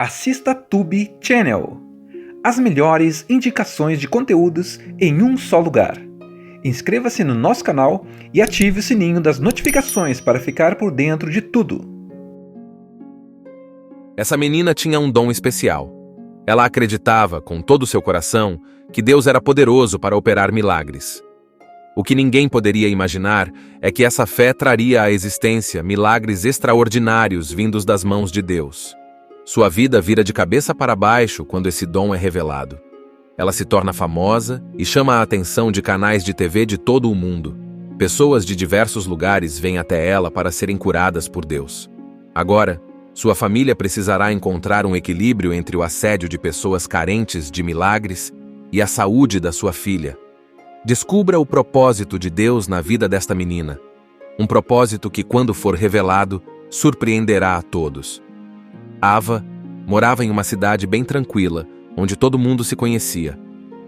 assista Tube Channel. As melhores indicações de conteúdos em um só lugar. Inscreva-se no nosso canal e ative o sininho das notificações para ficar por dentro de tudo. Essa menina tinha um dom especial. Ela acreditava, com todo o seu coração, que Deus era poderoso para operar milagres. O que ninguém poderia imaginar é que essa fé traria à existência milagres extraordinários vindos das mãos de Deus. Sua vida vira de cabeça para baixo quando esse dom é revelado. Ela se torna famosa e chama a atenção de canais de TV de todo o mundo. Pessoas de diversos lugares vêm até ela para serem curadas por Deus. Agora, sua família precisará encontrar um equilíbrio entre o assédio de pessoas carentes de milagres e a saúde da sua filha. Descubra o propósito de Deus na vida desta menina. Um propósito que, quando for revelado, surpreenderá a todos. Ava morava em uma cidade bem tranquila, onde todo mundo se conhecia.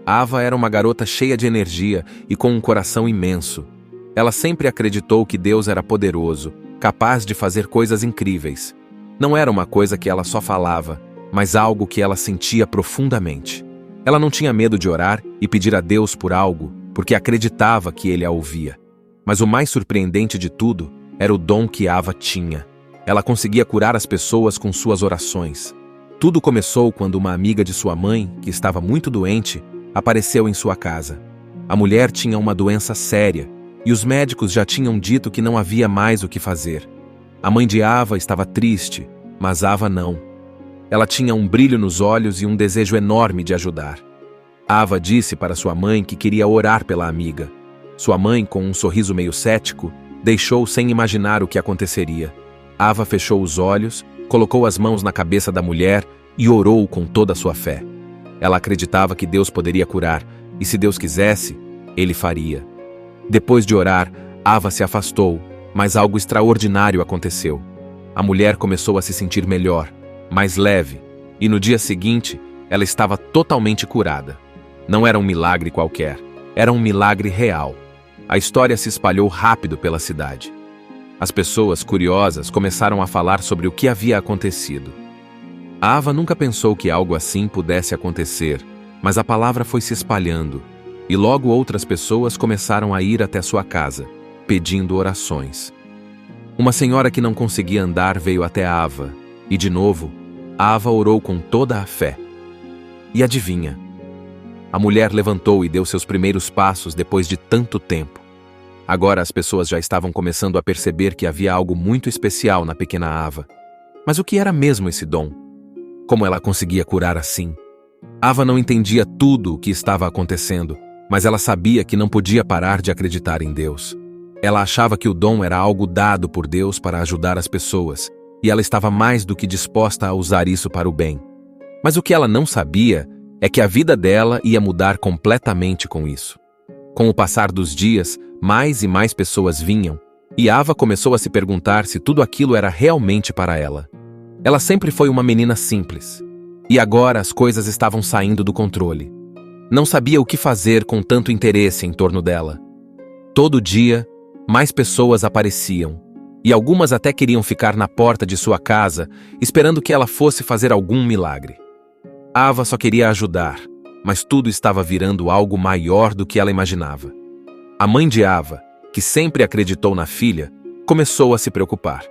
Ava era uma garota cheia de energia e com um coração imenso. Ela sempre acreditou que Deus era poderoso, capaz de fazer coisas incríveis. Não era uma coisa que ela só falava, mas algo que ela sentia profundamente. Ela não tinha medo de orar e pedir a Deus por algo, porque acreditava que Ele a ouvia. Mas o mais surpreendente de tudo era o dom que Ava tinha. Ela conseguia curar as pessoas com suas orações. Tudo começou quando uma amiga de sua mãe, que estava muito doente, apareceu em sua casa. A mulher tinha uma doença séria e os médicos já tinham dito que não havia mais o que fazer. A mãe de Ava estava triste, mas Ava não. Ela tinha um brilho nos olhos e um desejo enorme de ajudar. Ava disse para sua mãe que queria orar pela amiga. Sua mãe, com um sorriso meio cético, deixou sem imaginar o que aconteceria. Ava fechou os olhos, colocou as mãos na cabeça da mulher e orou com toda a sua fé. Ela acreditava que Deus poderia curar, e se Deus quisesse, Ele faria. Depois de orar, Ava se afastou, mas algo extraordinário aconteceu. A mulher começou a se sentir melhor, mais leve, e no dia seguinte, ela estava totalmente curada. Não era um milagre qualquer, era um milagre real. A história se espalhou rápido pela cidade. As pessoas curiosas começaram a falar sobre o que havia acontecido. Ava nunca pensou que algo assim pudesse acontecer, mas a palavra foi se espalhando, e logo outras pessoas começaram a ir até sua casa, pedindo orações. Uma senhora que não conseguia andar veio até Ava, e de novo, Ava orou com toda a fé. E adivinha? A mulher levantou e deu seus primeiros passos depois de tanto tempo. Agora as pessoas já estavam começando a perceber que havia algo muito especial na pequena Ava. Mas o que era mesmo esse dom? Como ela conseguia curar assim? Ava não entendia tudo o que estava acontecendo, mas ela sabia que não podia parar de acreditar em Deus. Ela achava que o dom era algo dado por Deus para ajudar as pessoas, e ela estava mais do que disposta a usar isso para o bem. Mas o que ela não sabia é que a vida dela ia mudar completamente com isso. Com o passar dos dias, mais e mais pessoas vinham, e Ava começou a se perguntar se tudo aquilo era realmente para ela. Ela sempre foi uma menina simples, e agora as coisas estavam saindo do controle. Não sabia o que fazer com tanto interesse em torno dela. Todo dia, mais pessoas apareciam, e algumas até queriam ficar na porta de sua casa, esperando que ela fosse fazer algum milagre. Ava só queria ajudar, mas tudo estava virando algo maior do que ela imaginava. A mãe de Ava, que sempre acreditou na filha, começou a se preocupar.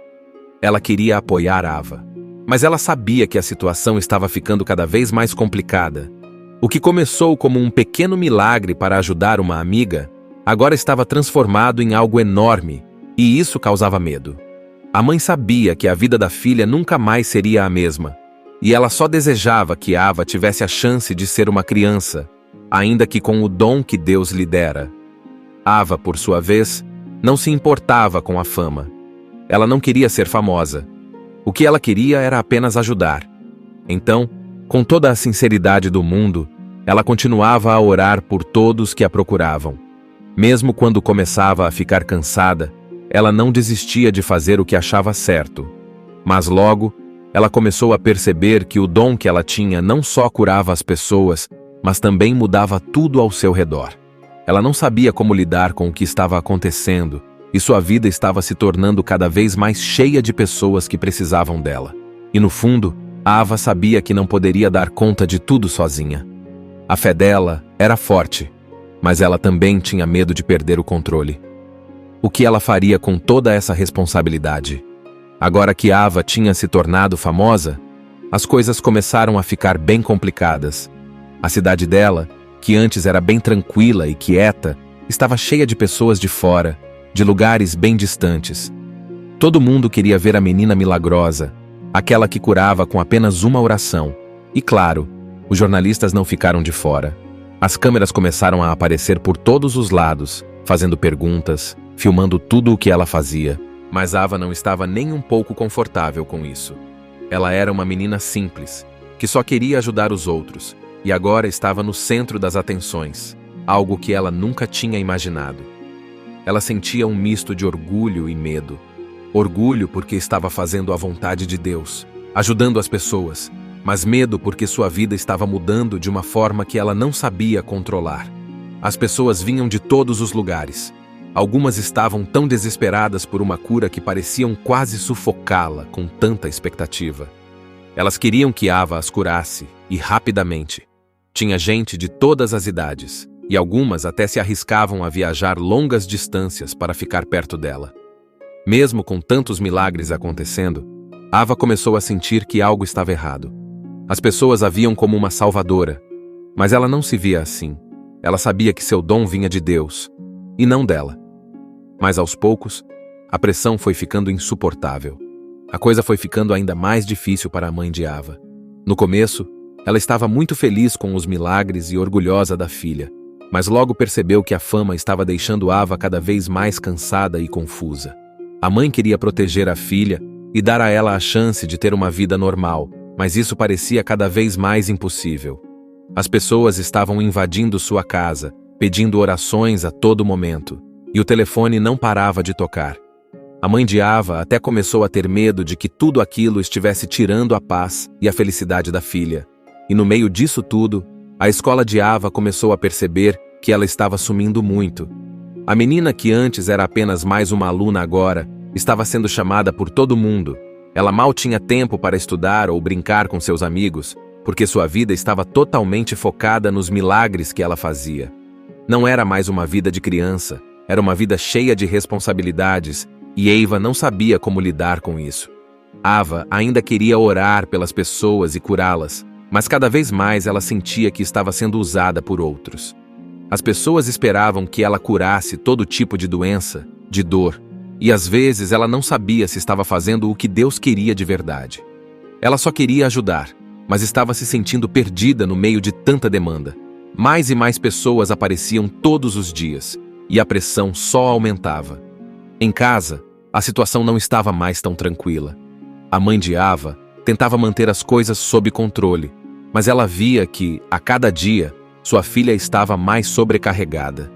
Ela queria apoiar Ava, mas ela sabia que a situação estava ficando cada vez mais complicada. O que começou como um pequeno milagre para ajudar uma amiga, agora estava transformado em algo enorme, e isso causava medo. A mãe sabia que a vida da filha nunca mais seria a mesma, e ela só desejava que Ava tivesse a chance de ser uma criança, ainda que com o dom que Deus lhe dera. Ava, por sua vez, não se importava com a fama. Ela não queria ser famosa. O que ela queria era apenas ajudar. Então, com toda a sinceridade do mundo, ela continuava a orar por todos que a procuravam. Mesmo quando começava a ficar cansada, ela não desistia de fazer o que achava certo. Mas logo, ela começou a perceber que o dom que ela tinha não só curava as pessoas, mas também mudava tudo ao seu redor. Ela não sabia como lidar com o que estava acontecendo, e sua vida estava se tornando cada vez mais cheia de pessoas que precisavam dela. E no fundo, Ava sabia que não poderia dar conta de tudo sozinha. A fé dela era forte, mas ela também tinha medo de perder o controle. O que ela faria com toda essa responsabilidade? Agora que Ava tinha se tornado famosa, as coisas começaram a ficar bem complicadas. A cidade dela, que antes era bem tranquila e quieta, estava cheia de pessoas de fora, de lugares bem distantes. Todo mundo queria ver a menina milagrosa, aquela que curava com apenas uma oração. E claro, os jornalistas não ficaram de fora. As câmeras começaram a aparecer por todos os lados, fazendo perguntas, filmando tudo o que ela fazia. Mas Ava não estava nem um pouco confortável com isso. Ela era uma menina simples, que só queria ajudar os outros, e agora estava no centro das atenções, algo que ela nunca tinha imaginado. Ela sentia um misto de orgulho e medo. Orgulho porque estava fazendo a vontade de Deus, ajudando as pessoas, mas medo porque sua vida estava mudando de uma forma que ela não sabia controlar. As pessoas vinham de todos os lugares. Algumas estavam tão desesperadas por uma cura que pareciam quase sufocá-la com tanta expectativa. Elas queriam que Ava as curasse, e rapidamente. Tinha gente de todas as idades, e algumas até se arriscavam a viajar longas distâncias para ficar perto dela. Mesmo com tantos milagres acontecendo, Ava começou a sentir que algo estava errado. As pessoas a viam como uma salvadora, mas ela não se via assim. Ela sabia que seu dom vinha de Deus, e não dela. Mas aos poucos, a pressão foi ficando insuportável. A coisa foi ficando ainda mais difícil para a mãe de Ava. No começo, ela estava muito feliz com os milagres e orgulhosa da filha, mas logo percebeu que a fama estava deixando Ava cada vez mais cansada e confusa. A mãe queria proteger a filha e dar a ela a chance de ter uma vida normal, mas isso parecia cada vez mais impossível. As pessoas estavam invadindo sua casa, pedindo orações a todo momento, e o telefone não parava de tocar. A mãe de Ava até começou a ter medo de que tudo aquilo estivesse tirando a paz e a felicidade da filha. E no meio disso tudo, a escola de Ava começou a perceber que ela estava sumindo muito. A menina que antes era apenas mais uma aluna agora, estava sendo chamada por todo mundo. Ela mal tinha tempo para estudar ou brincar com seus amigos, porque sua vida estava totalmente focada nos milagres que ela fazia. Não era mais uma vida de criança, era uma vida cheia de responsabilidades, e Ava não sabia como lidar com isso. Ava ainda queria orar pelas pessoas e curá-las, mas cada vez mais ela sentia que estava sendo usada por outros. As pessoas esperavam que ela curasse todo tipo de doença, de dor, e às vezes ela não sabia se estava fazendo o que Deus queria de verdade. Ela só queria ajudar, mas estava se sentindo perdida no meio de tanta demanda. Mais e mais pessoas apareciam todos os dias, e a pressão só aumentava. Em casa, a situação não estava mais tão tranquila. A mãe de Ava tentava manter as coisas sob controle, mas ela via que, a cada dia, sua filha estava mais sobrecarregada.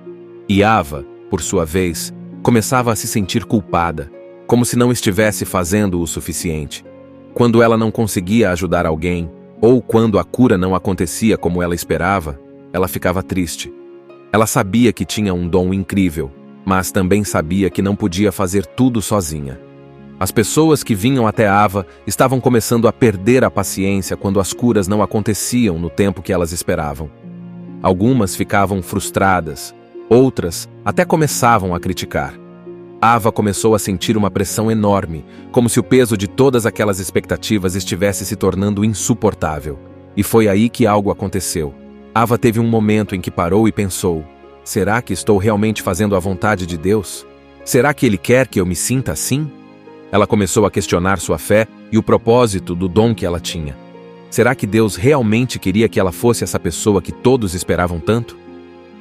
E Ava, por sua vez, começava a se sentir culpada, como se não estivesse fazendo o suficiente. Quando ela não conseguia ajudar alguém, ou quando a cura não acontecia como ela esperava, ela ficava triste. Ela sabia que tinha um dom incrível, mas também sabia que não podia fazer tudo sozinha. As pessoas que vinham até Ava estavam começando a perder a paciência quando as curas não aconteciam no tempo que elas esperavam. Algumas ficavam frustradas, outras até começavam a criticar. Ava começou a sentir uma pressão enorme, como se o peso de todas aquelas expectativas estivesse se tornando insuportável. E foi aí que algo aconteceu. Ava teve um momento em que parou e pensou: será que estou realmente fazendo a vontade de Deus? Será que Ele quer que eu me sinta assim? Ela começou a questionar sua fé e o propósito do dom que ela tinha. Será que Deus realmente queria que ela fosse essa pessoa que todos esperavam tanto?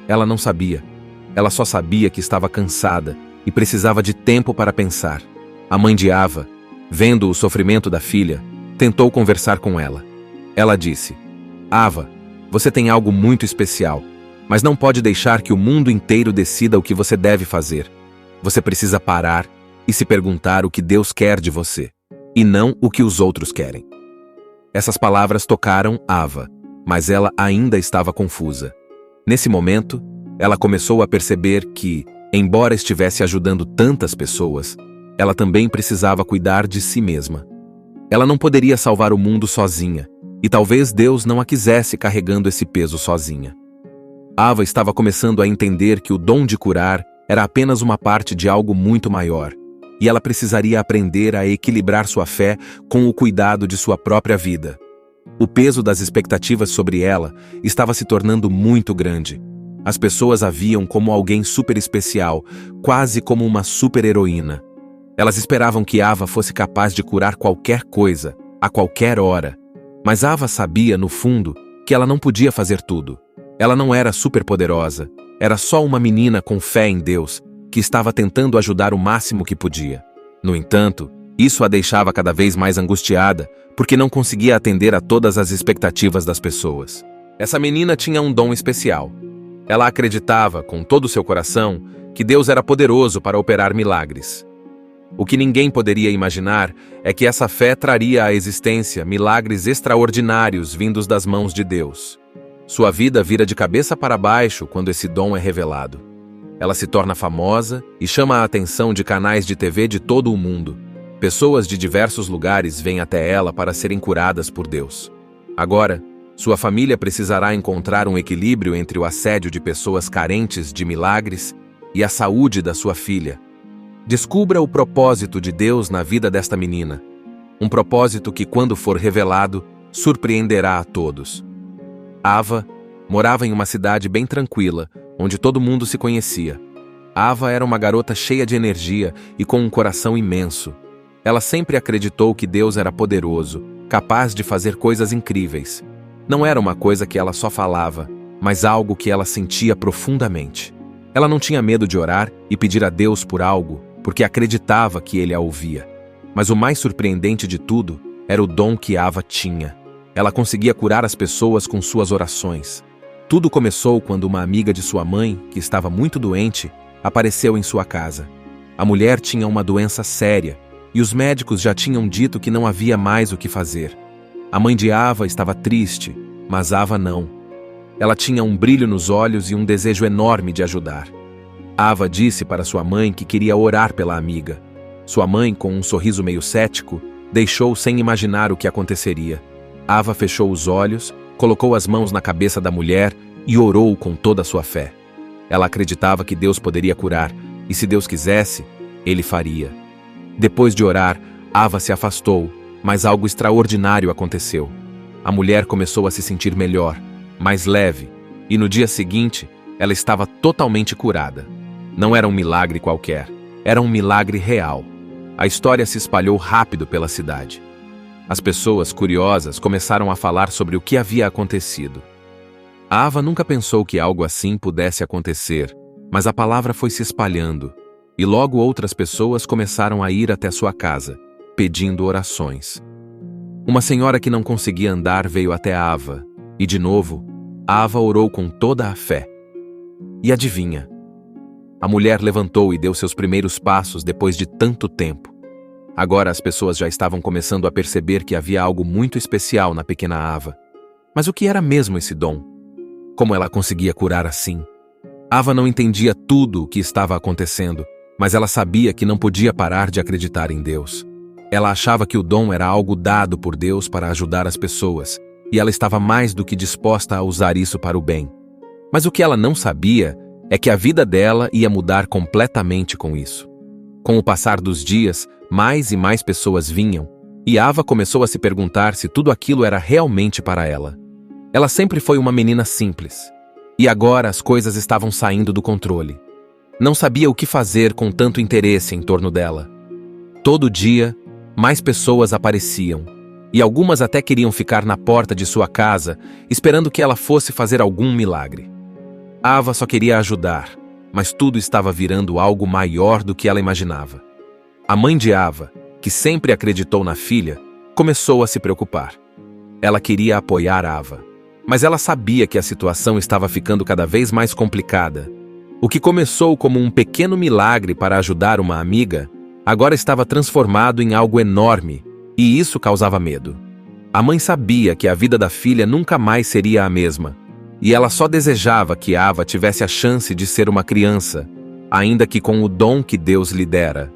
Ela não sabia. Ela só sabia que estava cansada e precisava de tempo para pensar. A mãe de Ava, vendo o sofrimento da filha, tentou conversar com ela. Ela disse: Ava, você tem algo muito especial, mas não pode deixar que o mundo inteiro decida o que você deve fazer. Você precisa parar e se perguntar o que Deus quer de você, e não o que os outros querem. Essas palavras tocaram Ava, mas ela ainda estava confusa. Nesse momento, ela começou a perceber que, embora estivesse ajudando tantas pessoas, ela também precisava cuidar de si mesma. Ela não poderia salvar o mundo sozinha, e talvez Deus não a quisesse carregando esse peso sozinha. Ava estava começando a entender que o dom de curar era apenas uma parte de algo muito maior, e ela precisaria aprender a equilibrar sua fé com o cuidado de sua própria vida. O peso das expectativas sobre ela estava se tornando muito grande. As pessoas a viam como alguém super especial, quase como uma super-heroína. Elas esperavam que Ava fosse capaz de curar qualquer coisa, a qualquer hora. Mas Ava sabia, no fundo, que ela não podia fazer tudo. Ela não era superpoderosa, era só uma menina com fé em Deus, que estava tentando ajudar o máximo que podia. No entanto, isso a deixava cada vez mais angustiada, porque não conseguia atender a todas as expectativas das pessoas. Essa menina tinha um dom especial. Ela acreditava, com todo o seu coração, que Deus era poderoso para operar milagres. O que ninguém poderia imaginar é que essa fé traria à existência milagres extraordinários vindos das mãos de Deus. Sua vida vira de cabeça para baixo quando esse dom é revelado. Ela se torna famosa e chama a atenção de canais de TV de todo o mundo. Pessoas de diversos lugares vêm até ela para serem curadas por Deus. Agora, sua família precisará encontrar um equilíbrio entre o assédio de pessoas carentes de milagres e a saúde da sua filha. Descubra o propósito de Deus na vida desta menina. Um propósito que, quando for revelado, surpreenderá a todos. Ava morava em uma cidade bem tranquila, onde todo mundo se conhecia. Ava era uma garota cheia de energia e com um coração imenso. Ela sempre acreditou que Deus era poderoso, capaz de fazer coisas incríveis. Não era uma coisa que ela só falava, mas algo que ela sentia profundamente. Ela não tinha medo de orar e pedir a Deus por algo, porque acreditava que Ele a ouvia. Mas o mais surpreendente de tudo era o dom que Ava tinha. Ela conseguia curar as pessoas com suas orações. Tudo começou quando uma amiga de sua mãe, que estava muito doente, apareceu em sua casa. A mulher tinha uma doença séria, e os médicos já tinham dito que não havia mais o que fazer. A mãe de Ava estava triste, mas Ava não. Ela tinha um brilho nos olhos e um desejo enorme de ajudar. Ava disse para sua mãe que queria orar pela amiga. Sua mãe, com um sorriso meio cético, deixou sem imaginar o que aconteceria. Ava fechou os olhos, colocou as mãos na cabeça da mulher e orou com toda a sua fé. Ela acreditava que Deus poderia curar, e se Deus quisesse, Ele faria. Depois de orar, Ava se afastou, mas algo extraordinário aconteceu. A mulher começou a se sentir melhor, mais leve, e no dia seguinte, ela estava totalmente curada. Não era um milagre qualquer, era um milagre real. A história se espalhou rápido pela cidade. As pessoas, curiosas, começaram a falar sobre o que havia acontecido. Ava nunca pensou que algo assim pudesse acontecer, mas a palavra foi se espalhando, e logo outras pessoas começaram a ir até sua casa, pedindo orações. Uma senhora que não conseguia andar veio até Ava, e de novo, Ava orou com toda a fé. E adivinha? A mulher levantou e deu seus primeiros passos depois de tanto tempo. Agora as pessoas já estavam começando a perceber que havia algo muito especial na pequena Ava. Mas o que era mesmo esse dom? Como ela conseguia curar assim? Ava não entendia tudo o que estava acontecendo, mas ela sabia que não podia parar de acreditar em Deus. Ela achava que o dom era algo dado por Deus para ajudar as pessoas, e ela estava mais do que disposta a usar isso para o bem. Mas o que ela não sabia é que a vida dela ia mudar completamente com isso. Com o passar dos dias, mais e mais pessoas vinham, e Ava começou a se perguntar se tudo aquilo era realmente para ela. Ela sempre foi uma menina simples, e agora as coisas estavam saindo do controle. Não sabia o que fazer com tanto interesse em torno dela. Todo dia, mais pessoas apareciam, e algumas até queriam ficar na porta de sua casa, esperando que ela fosse fazer algum milagre. Ava só queria ajudar, mas tudo estava virando algo maior do que ela imaginava. A mãe de Ava, que sempre acreditou na filha, começou a se preocupar. Ela queria apoiar Ava, mas ela sabia que a situação estava ficando cada vez mais complicada. O que começou como um pequeno milagre para ajudar uma amiga, agora estava transformado em algo enorme, e isso causava medo. A mãe sabia que a vida da filha nunca mais seria a mesma, e ela só desejava que Ava tivesse a chance de ser uma criança, ainda que com o dom que Deus lhe dera.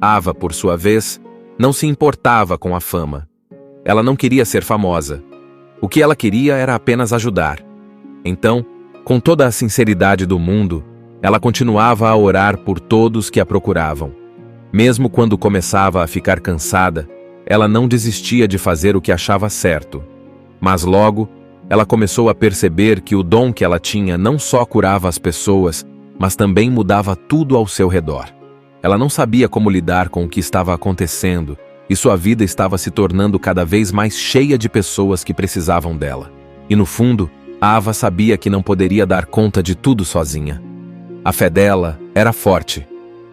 Ava, por sua vez, Não se importava com a fama. Ela não queria ser famosa. O que ela queria era apenas ajudar. Então, com toda a sinceridade do mundo, ela continuava a orar por todos que a procuravam. Mesmo quando começava a ficar cansada, ela não desistia de fazer o que achava certo. Mas logo, ela começou a perceber que o dom que ela tinha não só curava as pessoas, mas também mudava tudo ao seu redor. Ela não sabia como lidar com o que estava acontecendo, e sua vida estava se tornando cada vez mais cheia de pessoas que precisavam dela. E no fundo, Ava sabia que não poderia dar conta de tudo sozinha. A fé dela era forte,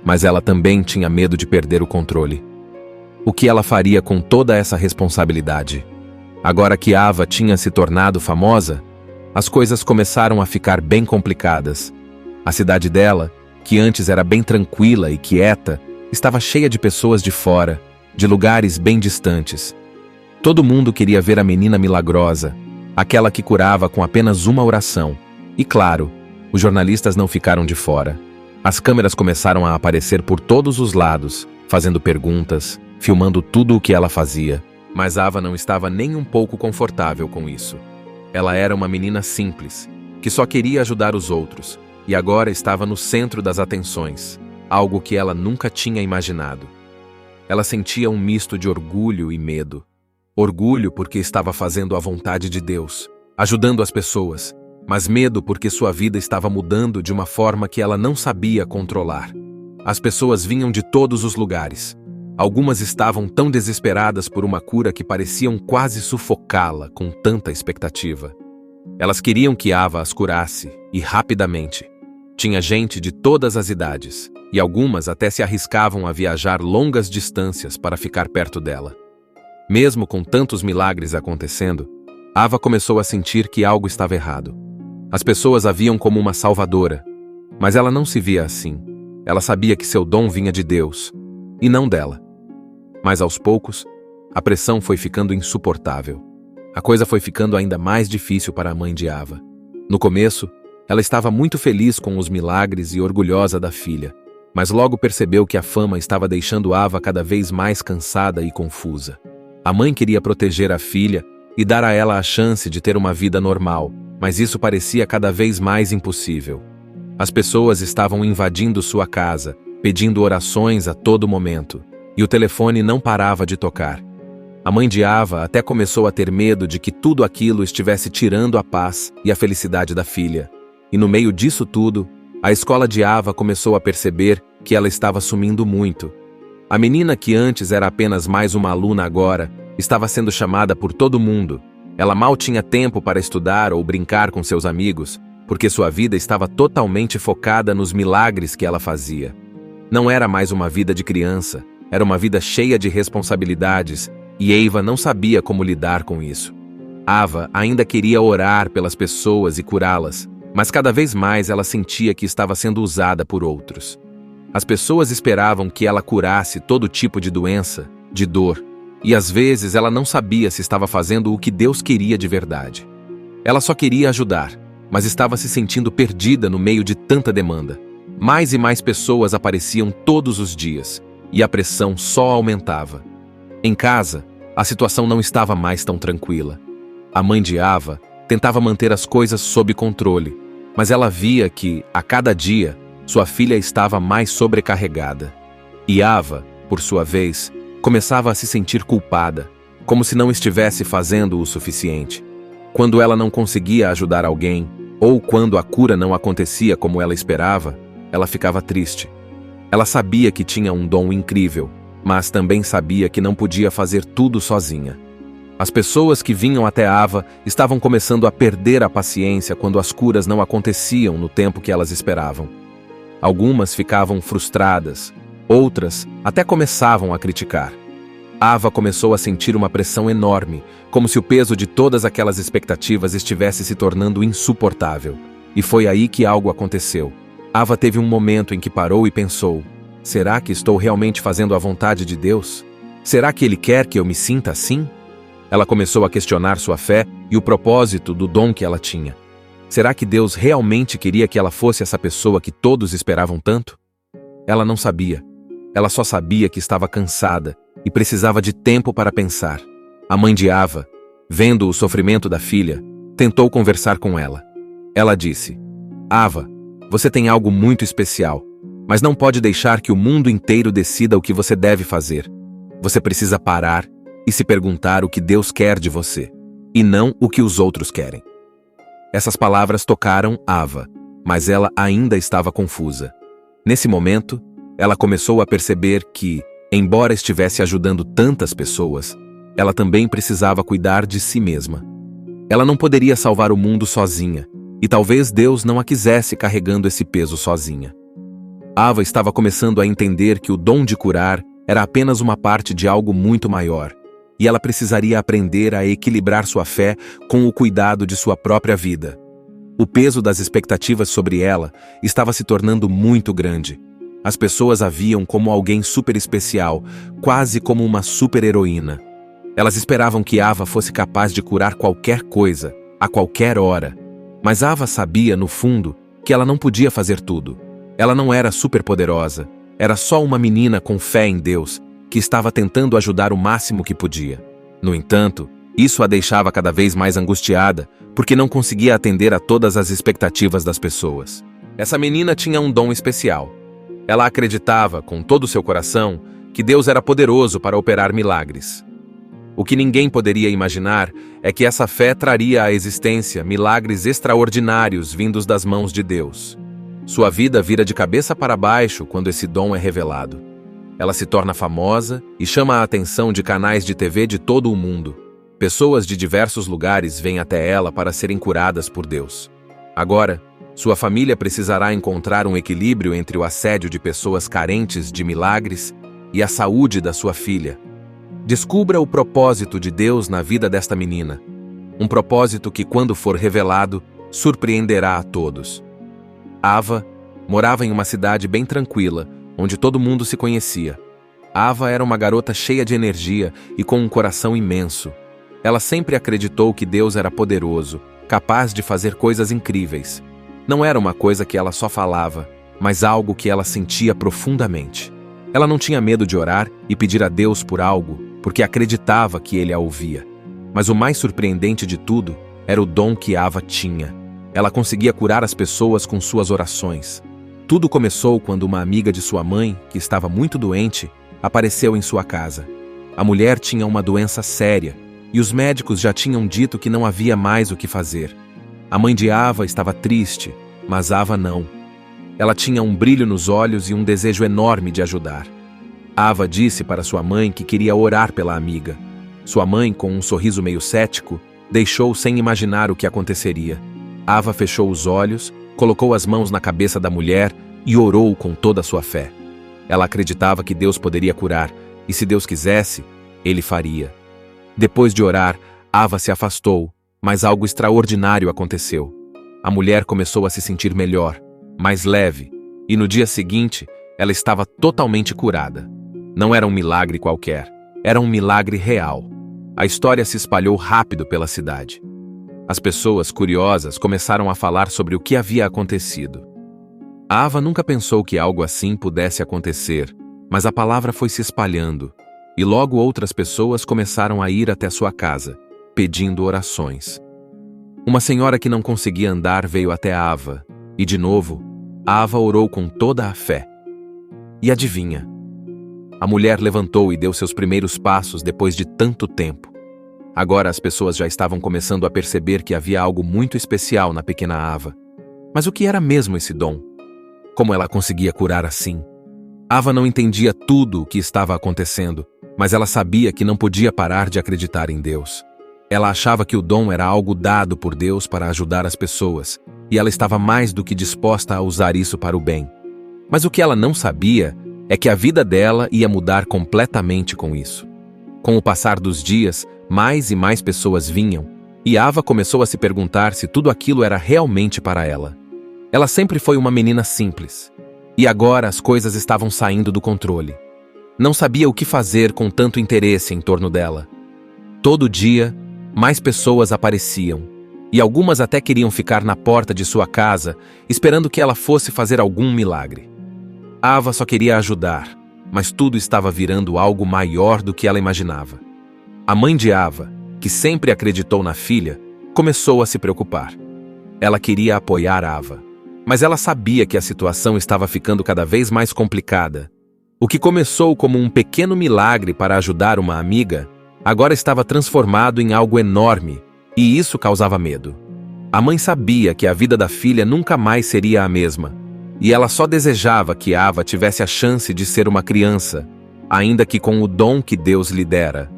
mas ela também tinha medo de perder o controle. O que ela faria com toda essa responsabilidade? Agora que Ava tinha se tornado famosa, as coisas começaram a ficar bem complicadas. A cidade dela, que antes era bem tranquila e quieta, estava cheia de pessoas de fora, de lugares bem distantes. Todo mundo queria ver a menina milagrosa, aquela que curava com apenas uma oração. E claro, os jornalistas não ficaram de fora. As câmeras começaram a aparecer por todos os lados, fazendo perguntas, filmando tudo o que ela fazia. Mas Ava não estava nem um pouco confortável com isso. Ela era uma menina simples, que só queria ajudar os outros, e agora estava no centro das atenções, algo que ela nunca tinha imaginado. Ela sentia um misto de orgulho e medo. Orgulho porque estava fazendo a vontade de Deus, ajudando as pessoas, mas medo porque sua vida estava mudando de uma forma que ela não sabia controlar. As pessoas vinham de todos os lugares. Algumas estavam tão desesperadas por uma cura que pareciam quase sufocá-la com tanta expectativa. Elas queriam que Ava as curasse, e rapidamente. Tinha gente de todas as idades, e algumas até se arriscavam a viajar longas distâncias para ficar perto dela. Mesmo com tantos milagres acontecendo, Ava começou a sentir que algo estava errado. As pessoas a viam como uma salvadora, mas ela não se via assim. Ela sabia que seu dom vinha de Deus, e não dela. Mas aos poucos, a pressão foi ficando insuportável. A coisa foi ficando ainda mais difícil para a mãe de Ava. No começo, ela estava muito feliz com os milagres e orgulhosa da filha, mas logo percebeu que a fama estava deixando Ava cada vez mais cansada e confusa. A mãe queria proteger a filha e dar a ela a chance de ter uma vida normal, mas isso parecia cada vez mais impossível. As pessoas estavam invadindo sua casa, pedindo orações a todo momento, e o telefone não parava de tocar. A mãe de Ava até começou a ter medo de que tudo aquilo estivesse tirando a paz e a felicidade da filha. E no meio disso tudo, a escola de Ava começou a perceber que ela estava sumindo muito. A menina que antes era apenas mais uma aluna agora, estava sendo chamada por todo mundo. Ela mal tinha tempo para estudar ou brincar com seus amigos, porque sua vida estava totalmente focada nos milagres que ela fazia. Não era mais uma vida de criança, era uma vida cheia de responsabilidades, e Ava não sabia como lidar com isso. Ava ainda queria orar pelas pessoas e curá-las, mas cada vez mais ela sentia que estava sendo usada por outros. As pessoas esperavam que ela curasse todo tipo de doença, de dor, e às vezes ela não sabia se estava fazendo o que Deus queria de verdade. Ela só queria ajudar, mas estava se sentindo perdida no meio de tanta demanda. Mais e mais pessoas apareciam todos os dias, e a pressão só aumentava. Em casa, a situação não estava mais tão tranquila. A mãe de Ava tentava manter as coisas sob controle, mas ela via que, a cada dia, sua filha estava mais sobrecarregada. E Ava, por sua vez, começava a se sentir culpada, como se não estivesse fazendo o suficiente. Quando ela não conseguia ajudar alguém, ou quando a cura não acontecia como ela esperava, ela ficava triste. Ela sabia que tinha um dom incrível, mas também sabia que não podia fazer tudo sozinha. As pessoas que vinham até Ava estavam começando a perder a paciência quando as curas não aconteciam no tempo que elas esperavam. Algumas ficavam frustradas, outras até começavam a criticar. Ava começou a sentir uma pressão enorme, como se o peso de todas aquelas expectativas estivesse se tornando insuportável. E foi aí que algo aconteceu. Ava teve um momento em que parou e pensou: será que estou realmente fazendo a vontade de Deus? Será que Ele quer que eu me sinta assim? Ela começou a questionar sua fé e o propósito do dom que ela tinha. Será que Deus realmente queria que ela fosse essa pessoa que todos esperavam tanto? Ela não sabia. Ela só sabia que estava cansada e precisava de tempo para pensar. A mãe de Ava, vendo o sofrimento da filha, tentou conversar com ela. Ela disse: Ava, você tem algo muito especial, mas não pode deixar que o mundo inteiro decida o que você deve fazer. Você precisa parar e se perguntar o que Deus quer de você, e não o que os outros querem. Essas palavras tocaram Ava, mas ela ainda estava confusa. Nesse momento, ela começou a perceber que, embora estivesse ajudando tantas pessoas, ela também precisava cuidar de si mesma. Ela não poderia salvar o mundo sozinha, e talvez Deus não a quisesse carregando esse peso sozinha. Ava estava começando a entender que o dom de curar era apenas uma parte de algo muito maior, e ela precisaria aprender a equilibrar sua fé com o cuidado de sua própria vida. O peso das expectativas sobre ela estava se tornando muito grande. As pessoas a viam como alguém super especial, quase como uma super-heroína. Elas esperavam que Ava fosse capaz de curar qualquer coisa, a qualquer hora. Mas Ava sabia, no fundo, que ela não podia fazer tudo. Ela não era superpoderosa, era só uma menina com fé em Deus, que estava tentando ajudar o máximo que podia. No entanto, isso a deixava cada vez mais angustiada, porque não conseguia atender a todas as expectativas das pessoas. Essa menina tinha um dom especial. Ela acreditava, com todo o seu coração, que Deus era poderoso para operar milagres. O que ninguém poderia imaginar é que essa fé traria à existência milagres extraordinários vindos das mãos de Deus. Sua vida vira de cabeça para baixo quando esse dom é revelado. Ela se torna famosa e chama a atenção de canais de TV de todo o mundo. Pessoas de diversos lugares vêm até ela para serem curadas por Deus. Agora, sua família precisará encontrar um equilíbrio entre o assédio de pessoas carentes de milagres e a saúde da sua filha. Descubra o propósito de Deus na vida desta menina. Um propósito que, quando for revelado, surpreenderá a todos. Ava morava em uma cidade bem tranquila, onde todo mundo se conhecia. Ava era uma garota cheia de energia e com um coração imenso. Ela sempre acreditou que Deus era poderoso, capaz de fazer coisas incríveis. Não era uma coisa que ela só falava, mas algo que ela sentia profundamente. Ela não tinha medo de orar e pedir a Deus por algo, porque acreditava que Ele a ouvia. Mas o mais surpreendente de tudo era o dom que Ava tinha. Ela conseguia curar as pessoas com suas orações. Tudo começou quando uma amiga de sua mãe, que estava muito doente, apareceu em sua casa. A mulher tinha uma doença séria, e os médicos já tinham dito que não havia mais o que fazer. A mãe de Ava estava triste, mas Ava não. Ela tinha um brilho nos olhos e um desejo enorme de ajudar. Ava disse para sua mãe que queria orar pela amiga. Sua mãe, com um sorriso meio cético, deixou sem imaginar o que aconteceria. Ava fechou os olhos, colocou as mãos na cabeça da mulher e orou com toda a sua fé. Ela acreditava que Deus poderia curar, e se Deus quisesse, Ele faria. Depois de orar, Ava se afastou, mas algo extraordinário aconteceu. A mulher começou a se sentir melhor, mais leve, e no dia seguinte, ela estava totalmente curada. Não era um milagre qualquer, era um milagre real. A história se espalhou rápido pela cidade. As pessoas curiosas começaram a falar sobre o que havia acontecido. Ava nunca pensou que algo assim pudesse acontecer, mas a palavra foi se espalhando, e logo outras pessoas começaram a ir até sua casa, pedindo orações. Uma senhora que não conseguia andar veio até Ava, e de novo, Ava orou com toda a fé. E adivinha? A mulher levantou e deu seus primeiros passos depois de tanto tempo. Agora as pessoas já estavam começando a perceber que havia algo muito especial na pequena Ava. Mas o que era mesmo esse dom? Como ela conseguia curar assim? Ava não entendia tudo o que estava acontecendo, mas ela sabia que não podia parar de acreditar em Deus. Ela achava que o dom era algo dado por Deus para ajudar as pessoas, e ela estava mais do que disposta a usar isso para o bem. Mas o que ela não sabia é que a vida dela ia mudar completamente com isso. Com o passar dos dias, mais e mais pessoas vinham, e Ava começou a se perguntar se tudo aquilo era realmente para ela. Ela sempre foi uma menina simples, e agora as coisas estavam saindo do controle. Não sabia o que fazer com tanto interesse em torno dela. Todo dia, mais pessoas apareciam, e algumas até queriam ficar na porta de sua casa, esperando que ela fosse fazer algum milagre. Ava só queria ajudar, mas tudo estava virando algo maior do que ela imaginava. A mãe de Ava, que sempre acreditou na filha, começou a se preocupar. Ela queria apoiar Ava, mas ela sabia que a situação estava ficando cada vez mais complicada. O que começou como um pequeno milagre para ajudar uma amiga, agora estava transformado em algo enorme, e isso causava medo. A mãe sabia que a vida da filha nunca mais seria a mesma, e ela só desejava que Ava tivesse a chance de ser uma criança, ainda que com o dom que Deus lhe dera.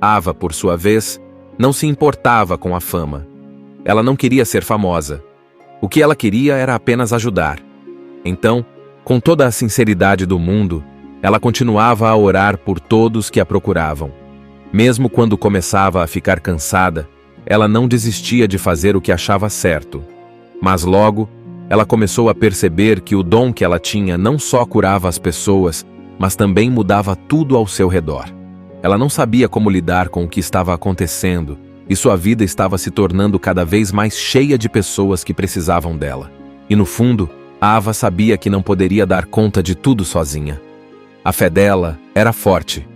Ava, por sua vez, não se importava com a fama. Ela não queria ser famosa. O que ela queria era apenas ajudar. Então, com toda a sinceridade do mundo, ela continuava a orar por todos que a procuravam. Mesmo quando começava a ficar cansada, ela não desistia de fazer o que achava certo. Mas logo, ela começou a perceber que o dom que ela tinha não só curava as pessoas, mas também mudava tudo ao seu redor. Ela não sabia como lidar com o que estava acontecendo, e sua vida estava se tornando cada vez mais cheia de pessoas que precisavam dela. E no fundo, Ava sabia que não poderia dar conta de tudo sozinha. A fé dela era forte,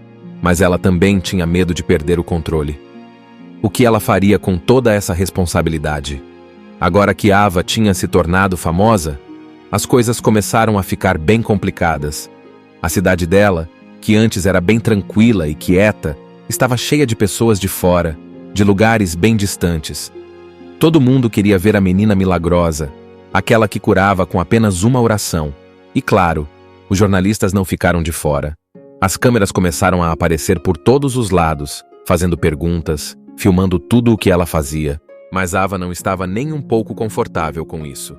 mas ela também tinha medo de perder o controle. O que ela faria com toda essa responsabilidade? Agora que Ava tinha se tornado famosa, as coisas começaram a ficar bem complicadas. A cidade dela, que antes era bem tranquila e quieta, estava cheia de pessoas de fora, de lugares bem distantes. Todo mundo queria ver a menina milagrosa, aquela que curava com apenas uma oração. E claro, os jornalistas não ficaram de fora. As câmeras começaram a aparecer por todos os lados, fazendo perguntas, filmando tudo o que ela fazia. Mas Ava não estava nem um pouco confortável com isso.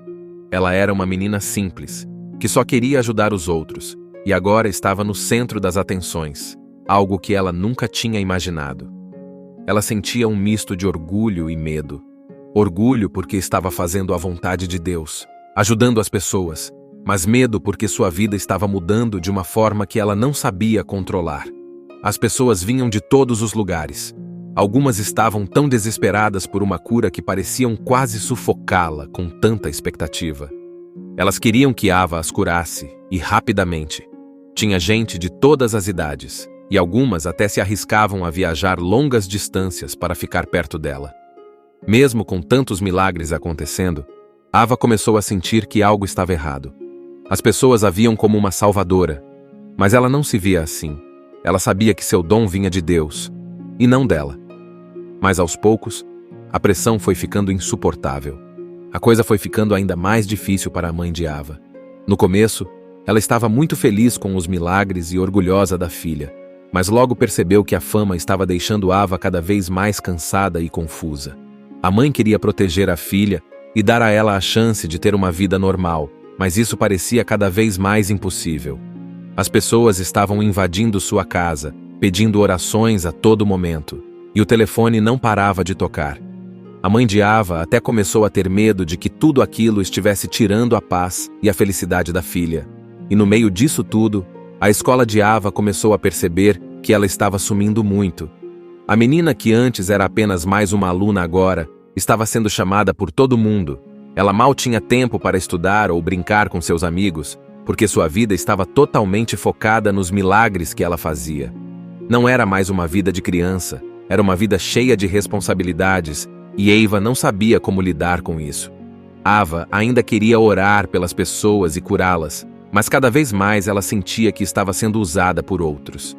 Ela era uma menina simples, que só queria ajudar os outros, e agora estava no centro das atenções, algo que ela nunca tinha imaginado. Ela sentia um misto de orgulho e medo. Orgulho porque estava fazendo a vontade de Deus, ajudando as pessoas, mas medo porque sua vida estava mudando de uma forma que ela não sabia controlar. As pessoas vinham de todos os lugares. Algumas estavam tão desesperadas por uma cura que pareciam quase sufocá-la com tanta expectativa. Elas queriam que Ava as curasse, e rapidamente. Tinha gente de todas as idades, e algumas até se arriscavam a viajar longas distâncias para ficar perto dela. Mesmo com tantos milagres acontecendo, Ava começou a sentir que algo estava errado. As pessoas a viam como uma salvadora, mas ela não se via assim. Ela sabia que seu dom vinha de Deus, e não dela. Mas aos poucos, a pressão foi ficando insuportável. A coisa foi ficando ainda mais difícil para a mãe de Ava. No começo, ela estava muito feliz com os milagres e orgulhosa da filha, mas logo percebeu que a fama estava deixando Ava cada vez mais cansada e confusa. A mãe queria proteger a filha e dar a ela a chance de ter uma vida normal, mas isso parecia cada vez mais impossível. As pessoas estavam invadindo sua casa, pedindo orações a todo momento, e o telefone não parava de tocar. A mãe de Ava até começou a ter medo de que tudo aquilo estivesse tirando a paz e a felicidade da filha. E no meio disso tudo, a escola de Ava começou a perceber que ela estava sumindo muito. A menina que antes era apenas mais uma aluna agora, estava sendo chamada por todo mundo. Ela mal tinha tempo para estudar ou brincar com seus amigos, porque sua vida estava totalmente focada nos milagres que ela fazia. Não era mais uma vida de criança, era uma vida cheia de responsabilidades, e Ava não sabia como lidar com isso. Ava ainda queria orar pelas pessoas e curá-las, mas cada vez mais ela sentia que estava sendo usada por outros.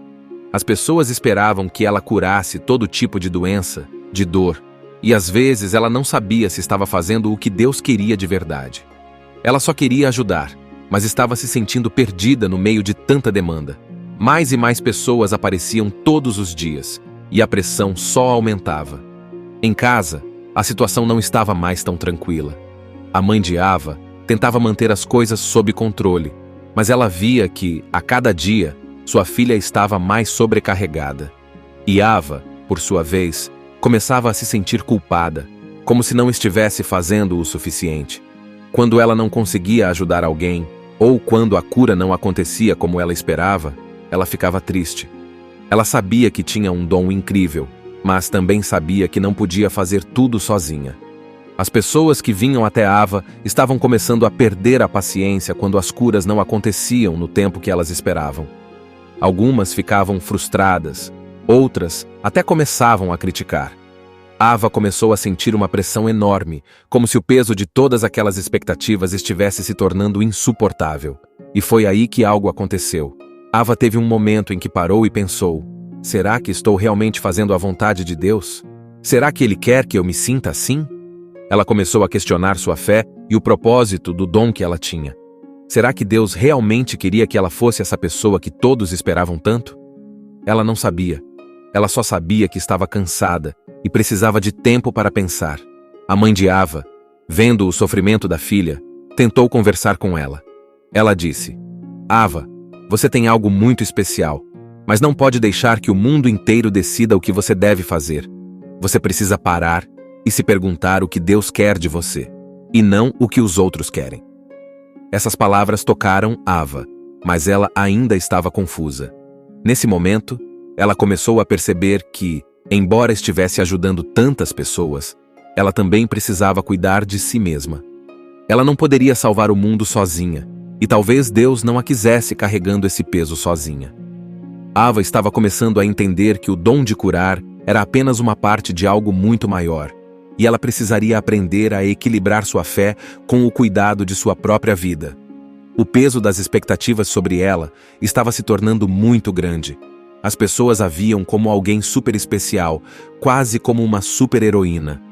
As pessoas esperavam que ela curasse todo tipo de doença, de dor, e às vezes ela não sabia se estava fazendo o que Deus queria de verdade. Ela só queria ajudar, mas estava se sentindo perdida no meio de tanta demanda. Mais e mais pessoas apareciam todos os dias, e a pressão só aumentava. Em casa, a situação não estava mais tão tranquila. A mãe de Ava tentava manter as coisas sob controle, mas ela via que, a cada dia, sua filha estava mais sobrecarregada. E Ava, por sua vez, começava a se sentir culpada, como se não estivesse fazendo o suficiente. Quando ela não conseguia ajudar alguém, ou quando a cura não acontecia como ela esperava, ela ficava triste. Ela sabia que tinha um dom incrível, mas também sabia que não podia fazer tudo sozinha. As pessoas que vinham até Ava estavam começando a perder a paciência quando as curas não aconteciam no tempo que elas esperavam. Algumas ficavam frustradas, outras até começavam a criticar. Ava começou a sentir uma pressão enorme, como se o peso de todas aquelas expectativas estivesse se tornando insuportável. E foi aí que algo aconteceu. Ava teve um momento em que parou e pensou: será que estou realmente fazendo a vontade de Deus? Será que Ele quer que eu me sinta assim? Ela começou a questionar sua fé e o propósito do dom que ela tinha. Será que Deus realmente queria que ela fosse essa pessoa que todos esperavam tanto? Ela não sabia. Ela só sabia que estava cansada e precisava de tempo para pensar. A mãe de Ava, vendo o sofrimento da filha, tentou conversar com ela. Ela disse: Ava, você tem algo muito especial, mas não pode deixar que o mundo inteiro decida o que você deve fazer. Você precisa parar e se perguntar o que Deus quer de você, e não o que os outros querem. Essas palavras tocaram Ava, mas ela ainda estava confusa. Nesse momento, ela começou a perceber que, embora estivesse ajudando tantas pessoas, ela também precisava cuidar de si mesma. Ela não poderia salvar o mundo sozinha, e talvez Deus não a quisesse carregando esse peso sozinha. Ava estava começando a entender que o dom de curar era apenas uma parte de algo muito maior, e ela precisaria aprender a equilibrar sua fé com o cuidado de sua própria vida. O peso das expectativas sobre ela estava se tornando muito grande. As pessoas a viam como alguém super especial, quase como uma super-heroína.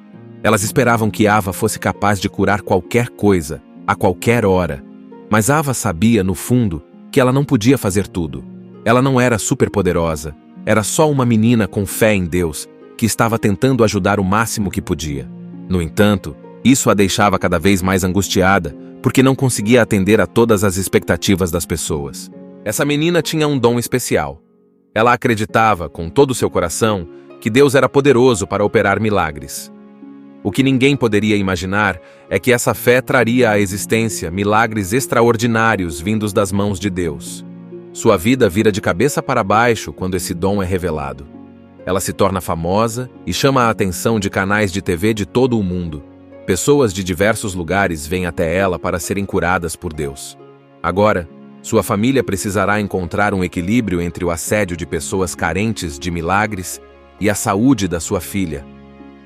Elas esperavam que Ava fosse capaz de curar qualquer coisa, a qualquer hora. Mas Ava sabia, no fundo, que ela não podia fazer tudo. Ela não era superpoderosa, era só uma menina com fé em Deus, que estava tentando ajudar o máximo que podia. No entanto, isso a deixava cada vez mais angustiada, porque não conseguia atender a todas as expectativas das pessoas. Essa menina tinha um dom especial. Ela acreditava, com todo o seu coração, que Deus era poderoso para operar milagres. O que ninguém poderia imaginar é que essa fé traria à existência milagres extraordinários vindos das mãos de Deus. Sua vida vira de cabeça para baixo quando esse dom é revelado. Ela se torna famosa e chama a atenção de canais de TV de todo o mundo. Pessoas de diversos lugares vêm até ela para serem curadas por Deus. Agora, sua família precisará encontrar um equilíbrio entre o assédio de pessoas carentes de milagres e a saúde da sua filha.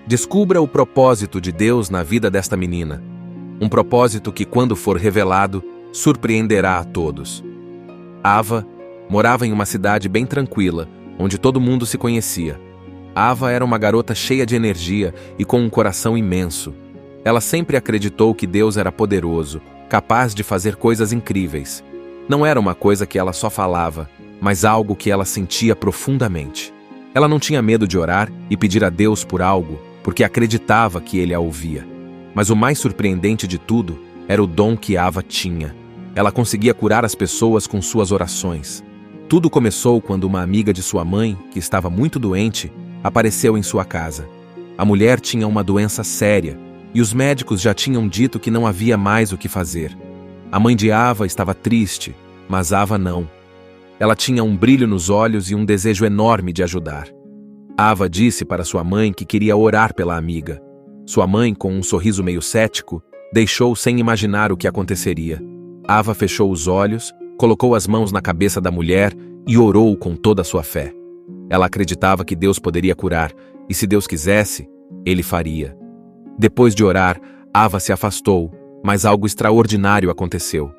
Descubra o propósito de Deus na vida desta menina. Um propósito que, quando for revelado, surpreenderá a todos. Ava morava em uma cidade bem tranquila, onde todo mundo se conhecia. Ava era uma garota cheia de energia e com um coração imenso. Ela sempre acreditou que Deus era poderoso, capaz de fazer coisas incríveis. Não era uma coisa que ela só falava, mas algo que ela sentia profundamente. Ela não tinha medo de orar e pedir a Deus por algo, porque acreditava que Ele a ouvia. Mas o mais surpreendente de tudo era o dom que Ava tinha. Ela conseguia curar as pessoas com suas orações. Tudo começou quando uma amiga de sua mãe, que estava muito doente, apareceu em sua casa. A mulher tinha uma doença séria, e os médicos já tinham dito que não havia mais o que fazer. A mãe de Ava estava triste, mas Ava não. Ela tinha um brilho nos olhos e um desejo enorme de ajudar. Ava disse para sua mãe que queria orar pela amiga. Sua mãe, com um sorriso meio cético, deixou sem imaginar o que aconteceria. Ava fechou os olhos, colocou as mãos na cabeça da mulher e orou com toda a sua fé. Ela acreditava que Deus poderia curar, e se Deus quisesse, Ele faria. Depois de orar, Ava se afastou, mas algo extraordinário aconteceu.